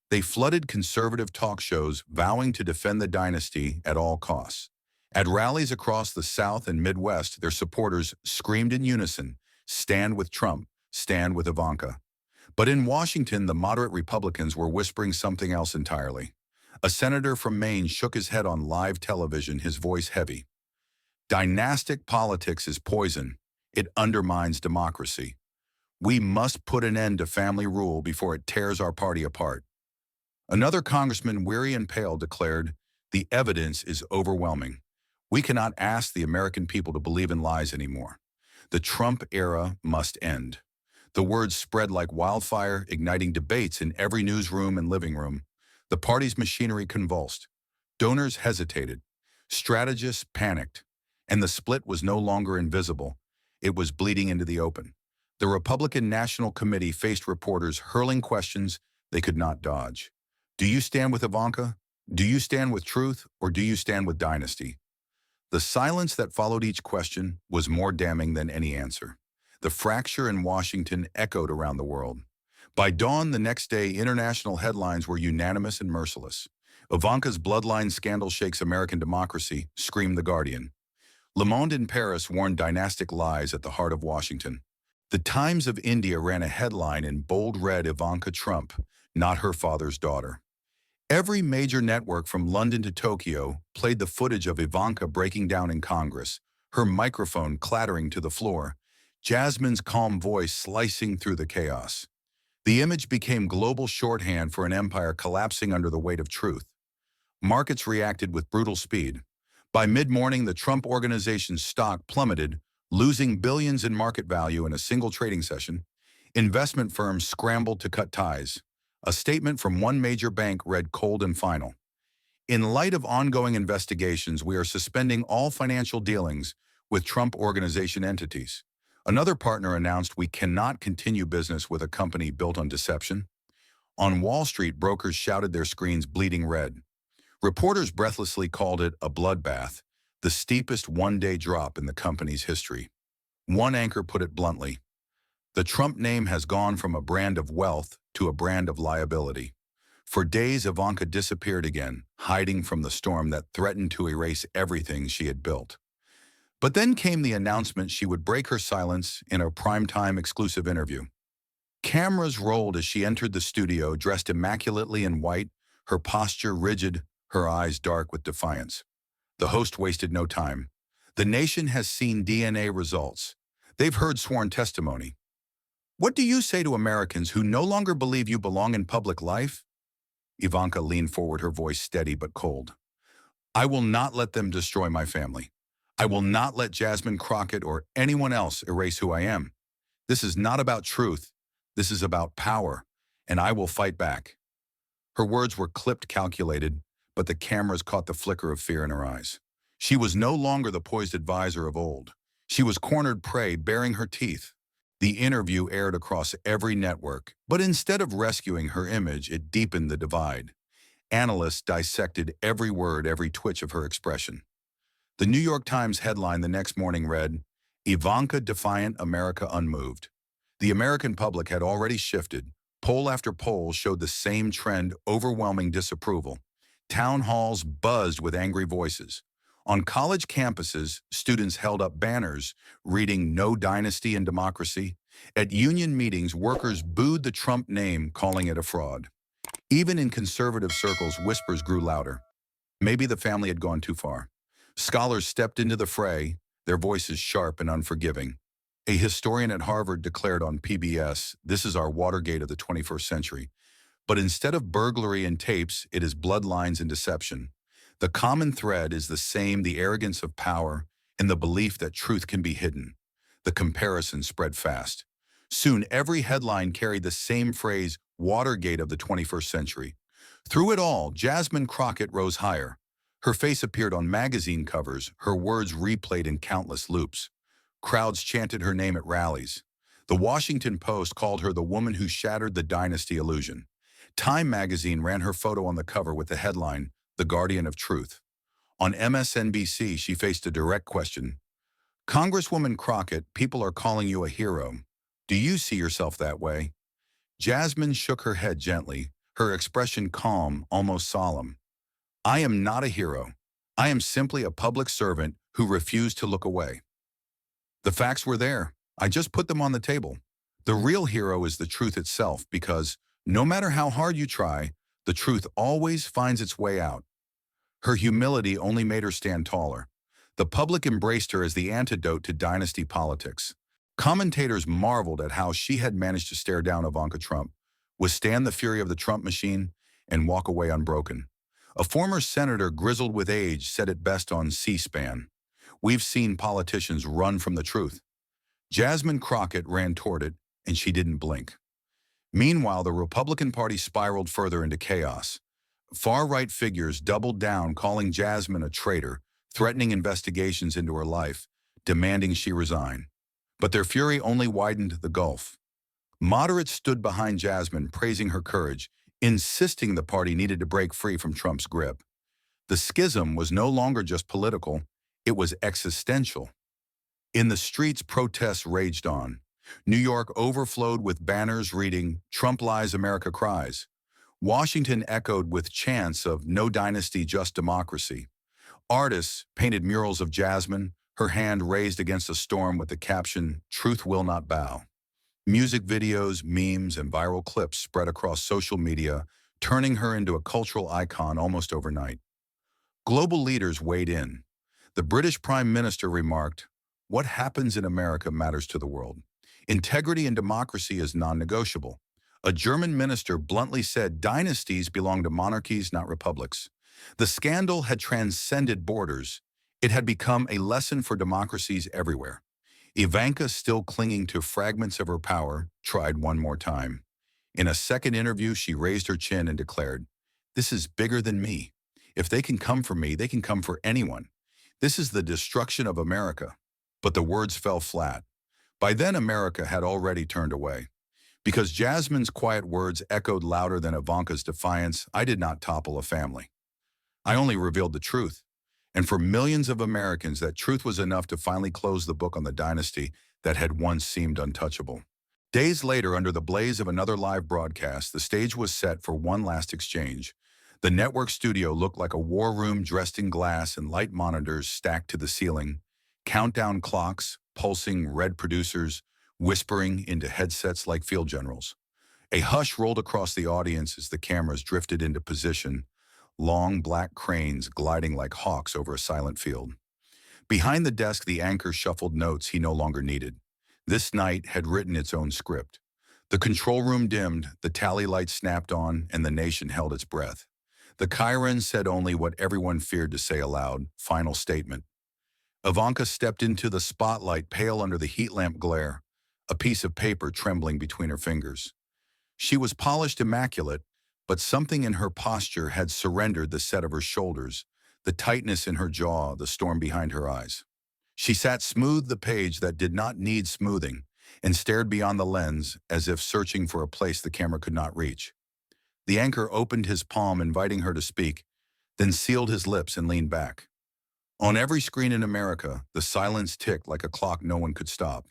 They flooded conservative talk shows, vowing to defend the dynasty at all costs. At rallies across the South and Midwest, their supporters screamed in unison, "Stand with Trump, stand with Ivanka." But in Washington, the moderate Republicans were whispering something else entirely. A senator from Maine shook his head on live television, his voice heavy. Dynastic politics is poison. It undermines democracy. We must put an end to family rule before it tears our party apart. Another congressman, weary and pale, declared, "The evidence is overwhelming. We cannot ask the American people to believe in lies anymore. The Trump era must end." The words spread like wildfire, igniting debates in every newsroom and living room. The party's machinery convulsed. Donors hesitated. Strategists panicked. And the split was no longer invisible. It was bleeding into the open. The Republican National Committee faced reporters hurling questions they could not dodge. Do you stand with Ivanka? Do you stand with truth? Or do you stand with dynasty? The silence that followed each question was more damning than any answer. The fracture in Washington echoed around the world. By dawn the next day, international headlines were unanimous and merciless. Ivanka's bloodline scandal shakes American democracy, screamed The Guardian. Le Monde in Paris warned dynastic lies at the heart of Washington. The Times of India ran a headline in bold red: Ivanka Trump, not her father's daughter. Every major network from London to Tokyo played the footage of Ivanka breaking down in Congress, her microphone clattering to the floor, Jasmine's calm voice slicing through the chaos. The image became global shorthand for an empire collapsing under the weight of truth. Markets reacted with brutal speed. By mid-morning, the Trump Organization's stock plummeted, losing billions in market value in a single trading session. Investment firms scrambled to cut ties. A statement from one major bank read cold and final. In light of ongoing investigations, we are suspending all financial dealings with Trump Organization entities. Another partner announced we cannot continue business with a company built on deception. On Wall Street, brokers shouted, their screens bleeding red. Reporters breathlessly called it a bloodbath, the steepest one-day drop in the company's history. One anchor put it bluntly: the Trump name has gone from a brand of wealth to a brand of liability. For days, Ivanka disappeared again, hiding from the storm that threatened to erase everything she had built. But then came the announcement she would break her silence in a primetime exclusive interview. Cameras rolled as she entered the studio, dressed immaculately in white, her posture rigid, her eyes dark with defiance. The host wasted no time. The nation has seen DNA results. They've heard sworn testimony. What do you say to Americans who no longer believe you belong in public life? Ivanka leaned forward, her voice steady but cold. I will not let them destroy my family. I will not let Jasmine Crockett or anyone else erase who I am. This is not about truth. This is about power, and I will fight back. Her words were clipped, calculated, but the cameras caught the flicker of fear in her eyes. She was no longer the poised advisor of old. She was cornered prey, baring her teeth. The interview aired across every network, but instead of rescuing her image, it deepened the divide. Analysts dissected every word, every twitch of her expression. The New York Times headline the next morning read, Ivanka defiant, America unmoved. The American public had already shifted. Poll after poll showed the same trend, overwhelming disapproval. Town halls buzzed with angry voices. On college campuses, students held up banners reading "No Dynasty in Democracy." At union meetings, workers booed the Trump name, calling it a fraud. Even in conservative circles, whispers grew louder. Maybe the family had gone too far. Scholars stepped into the fray, their voices sharp and unforgiving. A historian at Harvard declared on PBS, "This is our Watergate of the 21st century. But instead of burglary and tapes, it is bloodlines and deception. The common thread is the same, the arrogance of power and the belief that truth can be hidden." The comparison spread fast. Soon, every headline carried the same phrase, Watergate of the 21st century. Through it all, Jasmine Crockett rose higher. Her face appeared on magazine covers, her words replayed in countless loops. Crowds chanted her name at rallies. The Washington Post called her the woman who shattered the dynasty illusion. Time magazine ran her photo on the cover with the headline, The Guardian of Truth. On MSNBC, she faced a direct question. Congresswoman Crockett, people are calling you a hero. Do you see yourself that way? Jasmine shook her head gently, her expression calm, almost solemn. I am not a hero. I am simply a public servant who refused to look away. The facts were there. I just put them on the table. The real hero is the truth itself, because no matter how hard you try, the truth always finds its way out. Her humility only made her stand taller. The public embraced her as the antidote to dynasty politics. Commentators marveled at how she had managed to stare down Ivanka Trump, withstand the fury of the Trump machine, and walk away unbroken. A former senator grizzled with age said it best on C-SPAN. We've seen politicians run from the truth. Jasmine Crockett ran toward it, and she didn't blink. Meanwhile, the Republican Party spiraled further into chaos. Far-right figures doubled down, calling Jasmine a traitor, threatening investigations into her life, demanding she resign. But their fury only widened the gulf. Moderates stood behind Jasmine, praising her courage, insisting the party needed to break free from Trump's grip. The schism was no longer just political, it was existential. In the streets, protests raged on. New York overflowed with banners reading, Trump lies, America cries. Washington echoed with chants of no dynasty, just democracy. Artists painted murals of Jasmine, her hand raised against a storm with the caption, Truth will not bow. Music videos, memes, and viral clips spread across social media, turning her into a cultural icon almost overnight. Global leaders weighed in. The British Prime Minister remarked, "What happens in America matters to the world. Integrity and democracy is non-negotiable." A German minister bluntly said dynasties belong to monarchies, not republics. The scandal had transcended borders. It had become a lesson for democracies everywhere. Ivanka, still clinging to fragments of her power, tried one more time. In a second interview, she raised her chin and declared, "This is bigger than me. If they can come for me, they can come for anyone. This is the destruction of America." But the words fell flat. By then, America had already turned away. Because Jasmine's quiet words echoed louder than Ivanka's defiance, I did not topple a family. I only revealed the truth. And for millions of Americans, that truth was enough to finally close the book on the dynasty that had once seemed untouchable. Days later, under the blaze of another live broadcast, the stage was set for one last exchange. The network studio looked like a war room dressed in glass and light monitors stacked to the ceiling. Countdown clocks, pulsing red producers, whispering into headsets like field generals. A hush rolled across the audience as the cameras drifted into position, long black cranes gliding like hawks over a silent field. Behind the desk, the anchor shuffled notes he no longer needed. This night had written its own script. The control room dimmed, the tally lights snapped on, and the nation held its breath. The Chiron said only what everyone feared to say aloud: final statement. Ivanka stepped into the spotlight, pale under the heat lamp glare, a piece of paper trembling between her fingers. She was polished immaculate, but something in her posture had surrendered the set of her shoulders, the tightness in her jaw, the storm behind her eyes. She sat smooth the page that did not need smoothing and stared beyond the lens as if searching for a place the camera could not reach. The anchor opened his palm, inviting her to speak, then sealed his lips and leaned back. On every screen in America, the silence ticked like a clock no one could stop.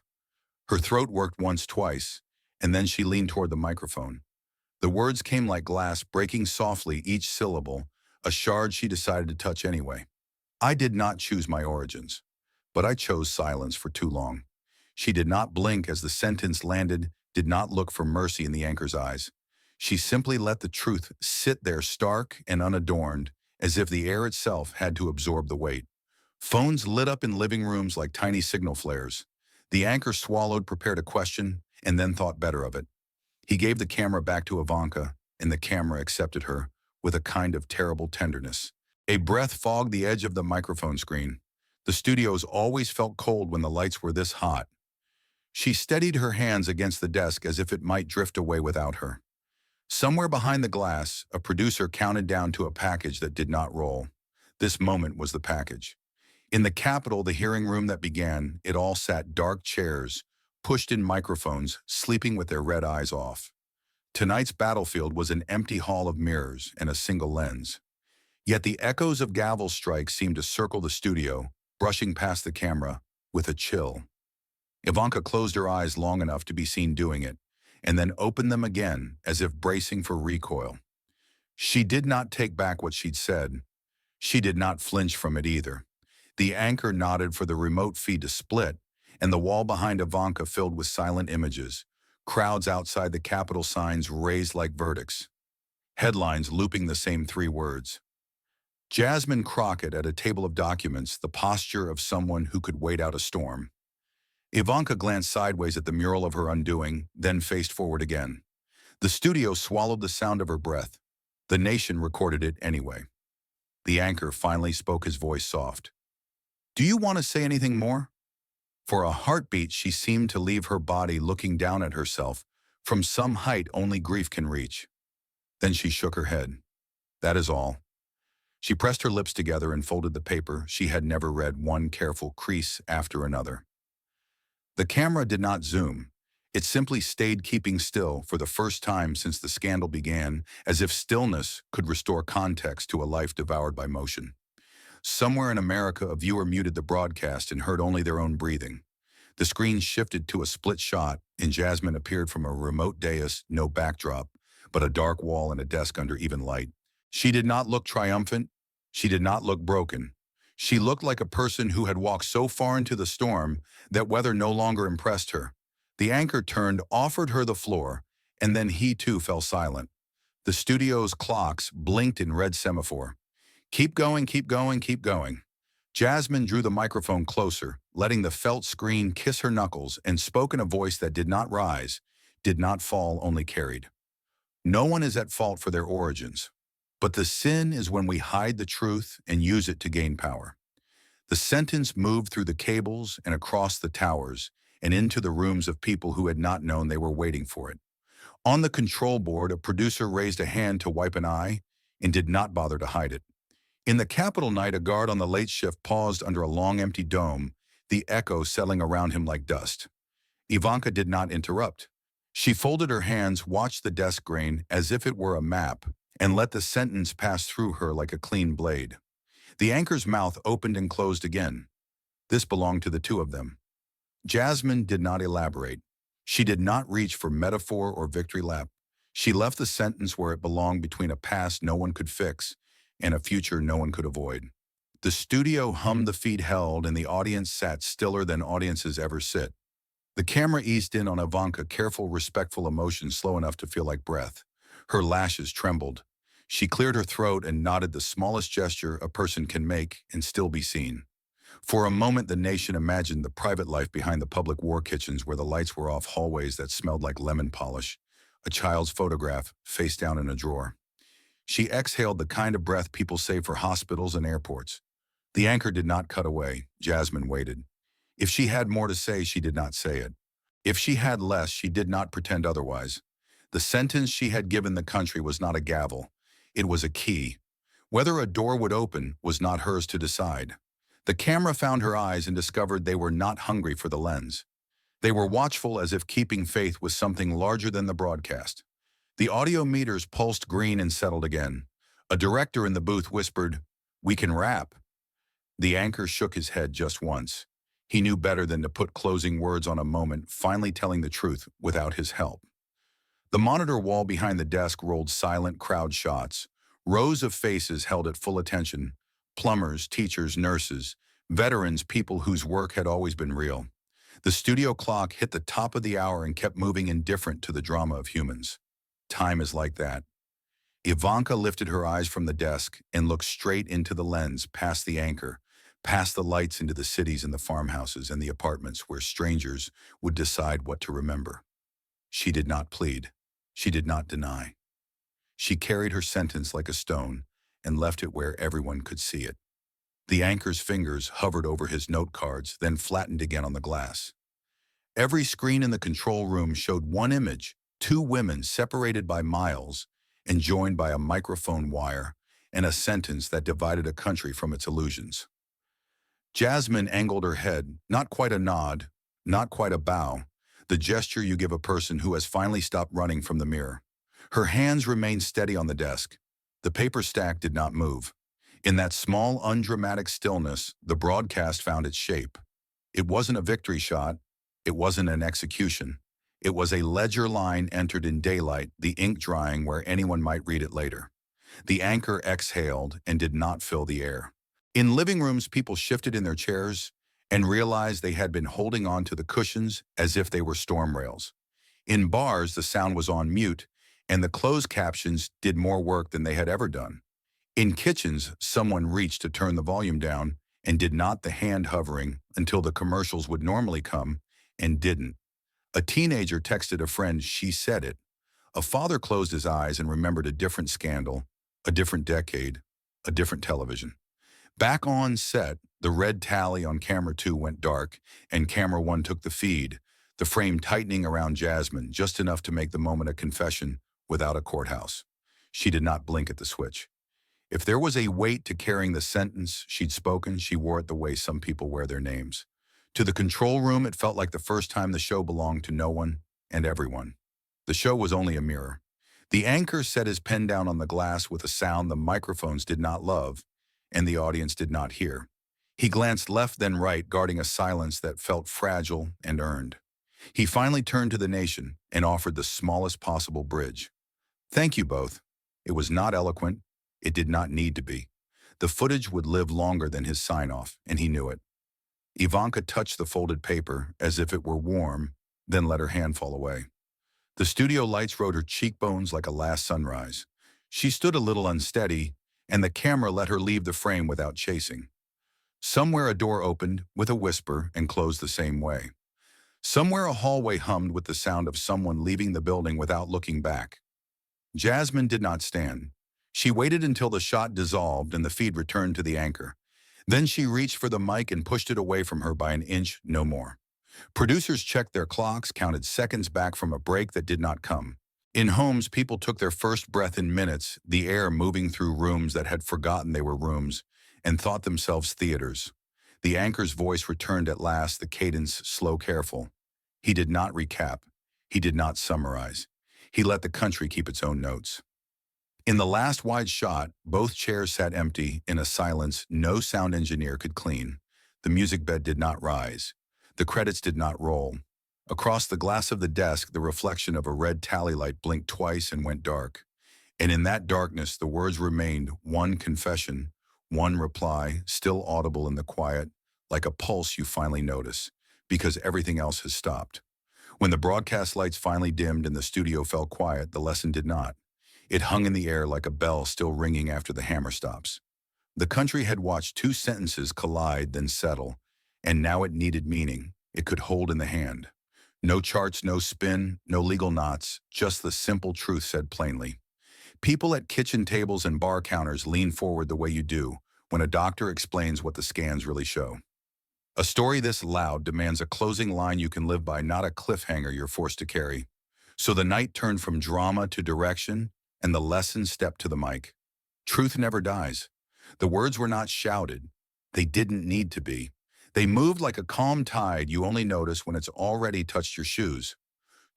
Her throat worked once, twice, and then she leaned toward the microphone. The words came like glass, breaking softly, each syllable, a shard she decided to touch anyway. I did not choose my origins, but I chose silence for too long. She did not blink as the sentence landed, did not look for mercy in the anchor's eyes. She simply let the truth sit there stark and unadorned, as if the air itself had to absorb the weight. Phones lit up in living rooms like tiny signal flares. The anchor swallowed, prepared a question, and then thought better of it. He gave the camera back to Ivanka, and the camera accepted her with a kind of terrible tenderness. A breath fogged the edge of the microphone screen. The studios always felt cold when the lights were this hot. She steadied her hands against the desk as if it might drift away without her. Somewhere behind the glass, a producer counted down to a package that did not roll. This moment was the package. In the Capitol, the hearing room that began, it all sat dark chairs, pushed-in microphones, sleeping with their red eyes off. Tonight's battlefield was an empty hall of mirrors and a single lens. Yet the echoes of gavel strikes seemed to circle the studio, brushing past the camera with a chill. Ivanka closed her eyes long enough to be seen doing it, and then opened them again as if bracing for recoil. She did not take back what she'd said. She did not flinch from it either. The anchor nodded for the remote feed to split, and the wall behind Ivanka filled with silent images, crowds outside the Capitol, signs raised like verdicts, headlines looping the same three words. Jasmine Crockett at a table of documents, the posture of someone who could wait out a storm. Ivanka glanced sideways at the mural of her undoing, then faced forward again. The studio swallowed the sound of her breath. The nation recorded it anyway. The anchor finally spoke, his voice soft. "Do you want to say anything more?" For a heartbeat, she seemed to leave her body, looking down at herself from some height only grief can reach. Then she shook her head. "That is all." She pressed her lips together and folded the paper. She had never read one careful crease after another. The camera did not zoom. It simply stayed, keeping still for the first time since the scandal began, as if stillness could restore context to a life devoured by motion. Somewhere in America, a viewer muted the broadcast and heard only their own breathing. The screen shifted to a split shot, and Jasmine appeared from a remote dais, no backdrop, but a dark wall and a desk under even light. She did not look triumphant. She did not look broken. She looked like a person who had walked so far into the storm that weather no longer impressed her. The anchor turned, offered her the floor, and then he too fell silent. The studio's clocks blinked in red semaphore. "Keep going, keep going, keep going." Jasmine drew the microphone closer, letting the felt screen kiss her knuckles, and spoke in a voice that did not rise, did not fall, only carried. "No one is at fault for their origins. But the sin is when we hide the truth and use it to gain power." The sentence moved through the cables and across the towers and into the rooms of people who had not known they were waiting for it. On the control board, a producer raised a hand to wipe an eye and did not bother to hide it. In the Capitol night, a guard on the late shift paused under a long empty dome, the echo settling around him like dust. Ivanka did not interrupt. She folded her hands, watched the desk grain as if it were a map, and let the sentence pass through her like a clean blade. The anchor's mouth opened and closed again. This belonged to the two of them. Jasmine did not elaborate. She did not reach for metaphor or victory lap. She left the sentence where it belonged, between a past no one could fix and a future no one could avoid. The studio hummed, the feed held, and the audience sat stiller than audiences ever sit. The camera eased in on Ivanka, careful, respectful emotion slow enough to feel like breath. Her lashes trembled. She cleared her throat and nodded, the smallest gesture a person can make and still be seen. For a moment, the nation imagined the private life behind the public war kitchens where the lights were off, hallways that smelled like lemon polish, a child's photograph face down in a drawer. She exhaled the kind of breath people save for hospitals and airports. The anchor did not cut away. Jasmine waited. If she had more to say, she did not say it. If she had less, she did not pretend otherwise. The sentence she had given the country was not a gavel. It was a key. Whether a door would open was not hers to decide. The camera found her eyes and discovered they were not hungry for the lens. They were watchful, as if keeping faith with something larger than the broadcast. The audio meters pulsed green and settled again. A director in the booth whispered, "We can wrap." The anchor shook his head just once. He knew better than to put closing words on a moment, finally telling the truth without his help. The monitor wall behind the desk rolled silent crowd shots. Rows of faces held at full attention. Plumbers, teachers, nurses, veterans, people whose work had always been real. The studio clock hit the top of the hour and kept moving, indifferent to the drama of humans. Time is like that. Ivanka lifted her eyes from the desk and looked straight into the lens, past the anchor, past the lights, into the cities and the farmhouses and the apartments where strangers would decide what to remember. She did not plead. She did not deny. She carried her sentence like a stone and left it where everyone could see it. The anchor's fingers hovered over his note cards, then flattened again on the glass. Every screen in the control room showed one image: two women separated by miles and joined by a microphone wire, and a sentence that divided a country from its illusions. Jasmine angled her head, not quite a nod, not quite a bow, the gesture you give a person who has finally stopped running from the mirror. Her hands remained steady on the desk. The paper stack did not move. In that small, undramatic stillness, the broadcast found its shape. It wasn't a victory shot. It wasn't an execution. It was a ledger line entered in daylight, the ink drying where anyone might read it later. The anchor exhaled and did not fill the air. In living rooms, people shifted in their chairs and realized they had been holding on to the cushions as if they were storm rails. In bars, the sound was on mute, and the closed captions did more work than they had ever done. In kitchens, someone reached to turn the volume down and did not, the hand hovering until the commercials would normally come and didn't. A teenager texted a friend, "She said it." A father closed his eyes and remembered a different scandal, a different decade, a different television. Back on set, the red tally on camera 2 went dark, and camera 1 took the feed, the frame tightening around Jasmine, just enough to make the moment a confession without a courthouse. She did not blink at the switch. If there was a weight to carrying the sentence she'd spoken, she wore it the way some people wear their names. To the control room, it felt like the first time the show belonged to no one and everyone. The show was only a mirror. The anchor set his pen down on the glass with a sound the microphones did not love and the audience did not hear. He glanced left then right, guarding a silence that felt fragile and earned. He finally turned to the nation and offered the smallest possible bridge. "Thank you both." It was not eloquent. It did not need to be. The footage would live longer than his sign-off, and he knew it. Ivanka touched the folded paper as if it were warm, then let her hand fall away. The studio lights rode her cheekbones like a last sunrise. She stood a little unsteady, and the camera let her leave the frame without chasing. Somewhere a door opened with a whisper and closed the same way. Somewhere a hallway hummed with the sound of someone leaving the building without looking back. Jasmine did not stand. She waited until the shot dissolved and the feed returned to the anchor. Then she reached for the mic and pushed it away from her by an inch, no more. Producers checked their clocks, counted seconds back from a break that did not come. In homes, people took their first breath in minutes, the air moving through rooms that had forgotten they were rooms and thought themselves theaters. The anchor's voice returned at last, the cadence slow, careful. He did not recap. He did not summarize. He let the country keep its own notes. In the last wide shot, both chairs sat empty in a silence no sound engineer could clean. The music bed did not rise. The credits did not roll. Across the glass of the desk, the reflection of a red tally light blinked twice and went dark. And in that darkness, the words remained: one confession, one reply, still audible in the quiet, like a pulse you finally notice. because everything else has stopped. When the broadcast lights finally dimmed and the studio fell quiet, the lesson did not. It hung in the air like a bell still ringing after the hammer stops. The country had watched two sentences collide, then settle, and now it needed meaning it could hold in the hand. No charts, no spin, no legal knots, just the simple truth said plainly. People at kitchen tables and bar counters lean forward the way you do when a doctor explains what the scans really show. A story this loud demands a closing line you can live by, not a cliffhanger you're forced to carry. So the night turned from drama to direction, and the lesson stepped to the mic. Truth never dies. The words were not shouted. They didn't need to be. They moved like a calm tide you only notice when it's already touched your shoes.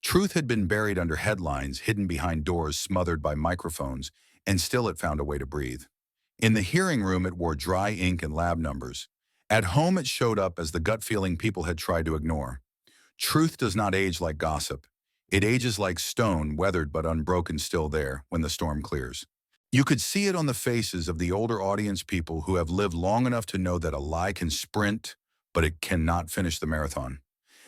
Truth had been buried under headlines, hidden behind doors, smothered by microphones, and still it found a way to breathe. In the hearing room, it wore dry ink and lab numbers. At home, it showed up as the gut feeling people had tried to ignore. Truth does not age like gossip. It ages like stone, weathered but unbroken, still there when the storm clears. You could see it on the faces of the older audience, people who have lived long enough to know that a lie can sprint, but it cannot finish the marathon.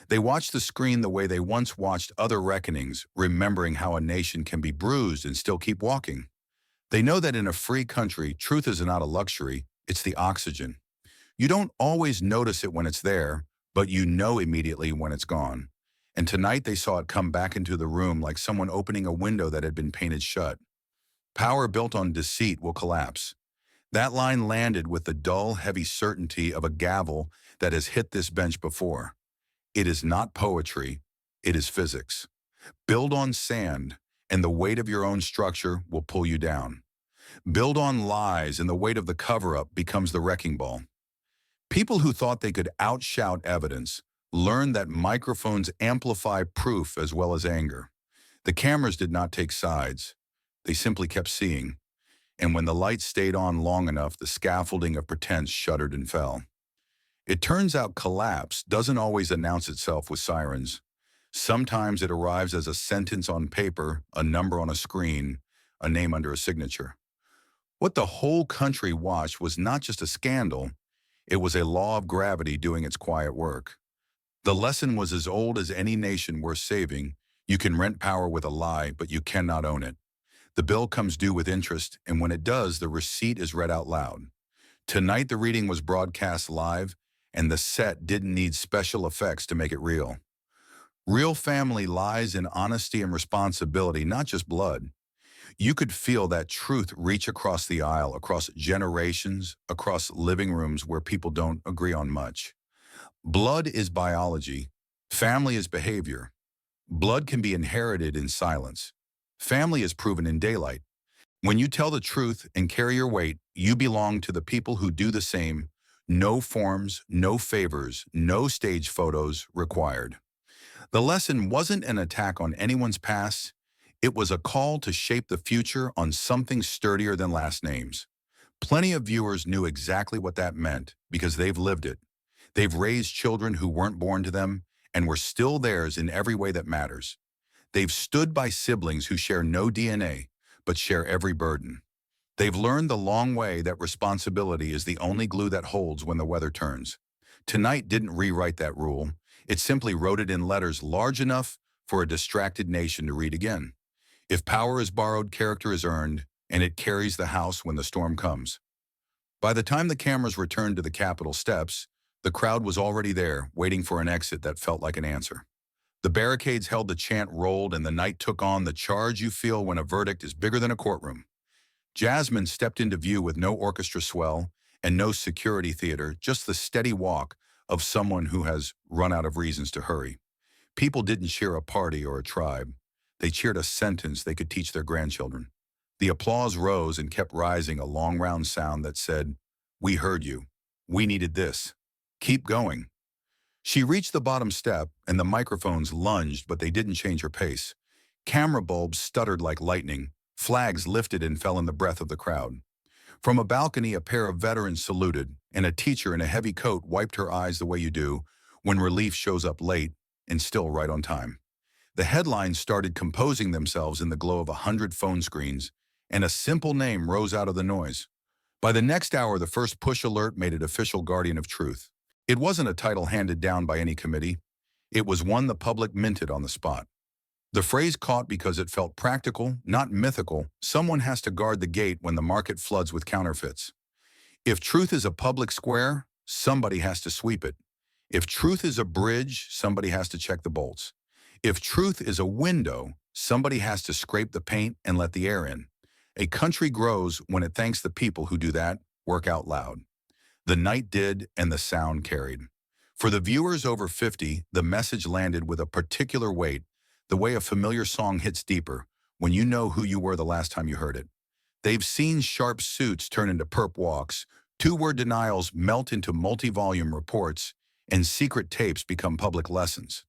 They watch the screen the way they once watched other reckonings, remembering how a nation can be bruised and still keep walking. They know that in a free country, truth is not a luxury, it's the oxygen. You don't always notice it when it's there, but you know immediately when it's gone. And tonight they saw it come back into the room like someone opening a window that had been painted shut. Power built on deceit will collapse. That line landed with the dull, heavy certainty of a gavel that has hit this bench before. It is not poetry, it is physics. Build on sand, and the weight of your own structure will pull you down. Build on lies, and the weight of the cover-up becomes the wrecking ball. People who thought they could outshout evidence learned that microphones amplify proof as well as anger. The cameras did not take sides. They simply kept seeing. And when the lights stayed on long enough, the scaffolding of pretense shuddered and fell. It turns out collapse doesn't always announce itself with sirens. Sometimes it arrives as a sentence on paper, a number on a screen, a name under a signature. What the whole country watched was not just a scandal, it was a law of gravity doing its quiet work. The lesson was as old as any nation worth saving. You can rent power with a lie, but you cannot own it. The bill comes due with interest, and when it does, the receipt is read out loud. Tonight, the reading was broadcast live, and the set didn't need special effects to make it real. Real family lies in honesty and responsibility, not just blood. You could feel that truth reach across the aisle, across generations, across living rooms where people don't agree on much. Blood is biology. Family is behavior. Blood can be inherited in silence. Family is proven in daylight. When you tell the truth and carry your weight, you belong to the people who do the same. No forms, no favors, no stage photos required. The lesson wasn't an attack on anyone's past. It was a call to shape the future on something sturdier than last names. Plenty of viewers knew exactly what that meant because they've lived it. They've raised children who weren't born to them and were still theirs in every way that matters. They've stood by siblings who share no DNA, but share every burden. They've learned the long way that responsibility is the only glue that holds when the weather turns. Tonight didn't rewrite that rule. It simply wrote it in letters large enough for a distracted nation to read again. If power is borrowed, character is earned, and it carries the house when the storm comes. By the time the cameras returned to the Capitol steps, the crowd was already there, waiting for an exit that felt like an answer. The barricades held, the chant rolled, and the night took on the charge you feel when a verdict is bigger than a courtroom. Jasmine stepped into view with no orchestra swell and no security theater, just the steady walk of someone who has run out of reasons to hurry. People didn't cheer a party or a tribe. They cheered a sentence they could teach their grandchildren. The applause rose and kept rising, a long round sound that said, "We heard you. We needed this. Keep going." She reached the bottom step, and the microphones lunged, but they didn't change her pace. Camera bulbs stuttered like lightning. Flags lifted and fell in the breath of the crowd. From a balcony, a pair of veterans saluted, and a teacher in a heavy coat wiped her eyes the way you do when relief shows up late and still right on time. The headlines started composing themselves in the glow of 100 phone screens, and a simple name rose out of the noise. By the next hour, the first push alert made it official: guardian of truth. It wasn't a title handed down by any committee. It was one the public minted on the spot. The phrase caught because it felt practical, not mythical. Someone has to guard the gate when the market floods with counterfeits. If truth is a public square, somebody has to sweep it. If truth is a bridge, somebody has to check the bolts. If truth is a window, somebody has to scrape the paint and let the air in. A country grows when it thanks the people who do that work out loud. The night did, and the sound carried. For the viewers over 50, the message landed with a particular weight, the way a familiar song hits deeper when you know who you were the last time you heard it. They've seen sharp suits turn into perp walks, two-word denials melt into multi-volume reports, and secret tapes become public lessons.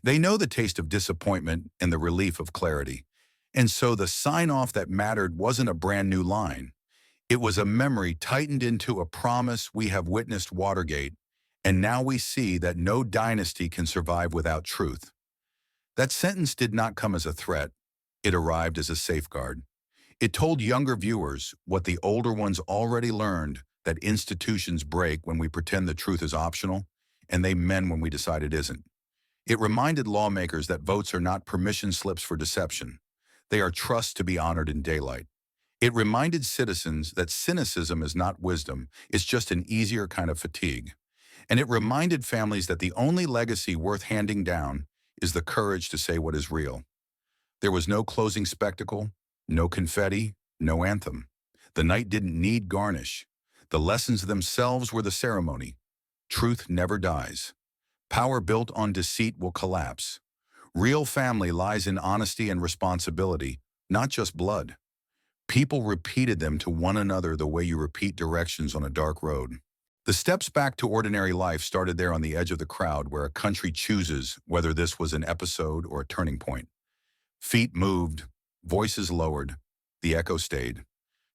They know the taste of disappointment and the relief of clarity. And so the sign-off that mattered wasn't a brand new line. It was a memory tightened into a promise. We have witnessed Watergate, and now we see that no dynasty can survive without truth. That sentence did not come as a threat. It arrived as a safeguard. It told younger viewers what the older ones already learned, that institutions break when we pretend the truth is optional, and they mend when we decide it isn't. It reminded lawmakers that votes are not permission slips for deception. They are trusts to be honored in daylight. It reminded citizens that cynicism is not wisdom, it's just an easier kind of fatigue. And it reminded families that the only legacy worth handing down is the courage to say what is real. There was no closing spectacle, no confetti, no anthem. The night didn't need garnish. The lessons themselves were the ceremony. Truth never dies. Power built on deceit will collapse. Real family lies in honesty and responsibility, not just blood. People repeated them to one another the way you repeat directions on a dark road. The steps back to ordinary life started there on the edge of the crowd where a country chooses whether this was an episode or a turning point. Feet moved, voices lowered, the echo stayed.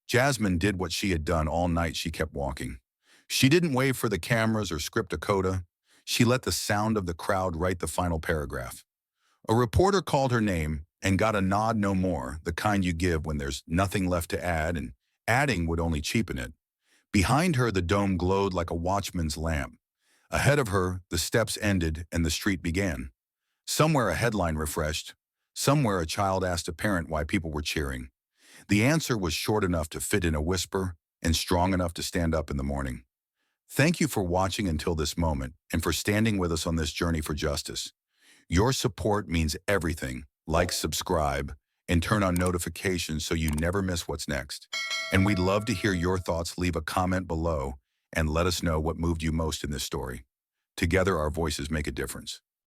Jasmine did what she had done all night. She kept walking. She didn't wave for the cameras or script a coda. She let the sound of the crowd write the final paragraph. A reporter called her name and got a nod, no more, the kind you give when there's nothing left to add, and adding would only cheapen it. Behind her, the dome glowed like a watchman's lamp. Ahead of her, the steps ended and the street began. Somewhere a headline refreshed. Somewhere a child asked a parent why people were cheering. The answer was short enough to fit in a whisper and strong enough to stand up in the morning. Thank you for watching until this moment and for standing with us on this journey for justice. Your support means everything. Like, subscribe, and turn on notifications so you never miss what's next. And we'd love to hear your thoughts. Leave a comment below and let us know what moved you most in this story. Together, our voices make a difference.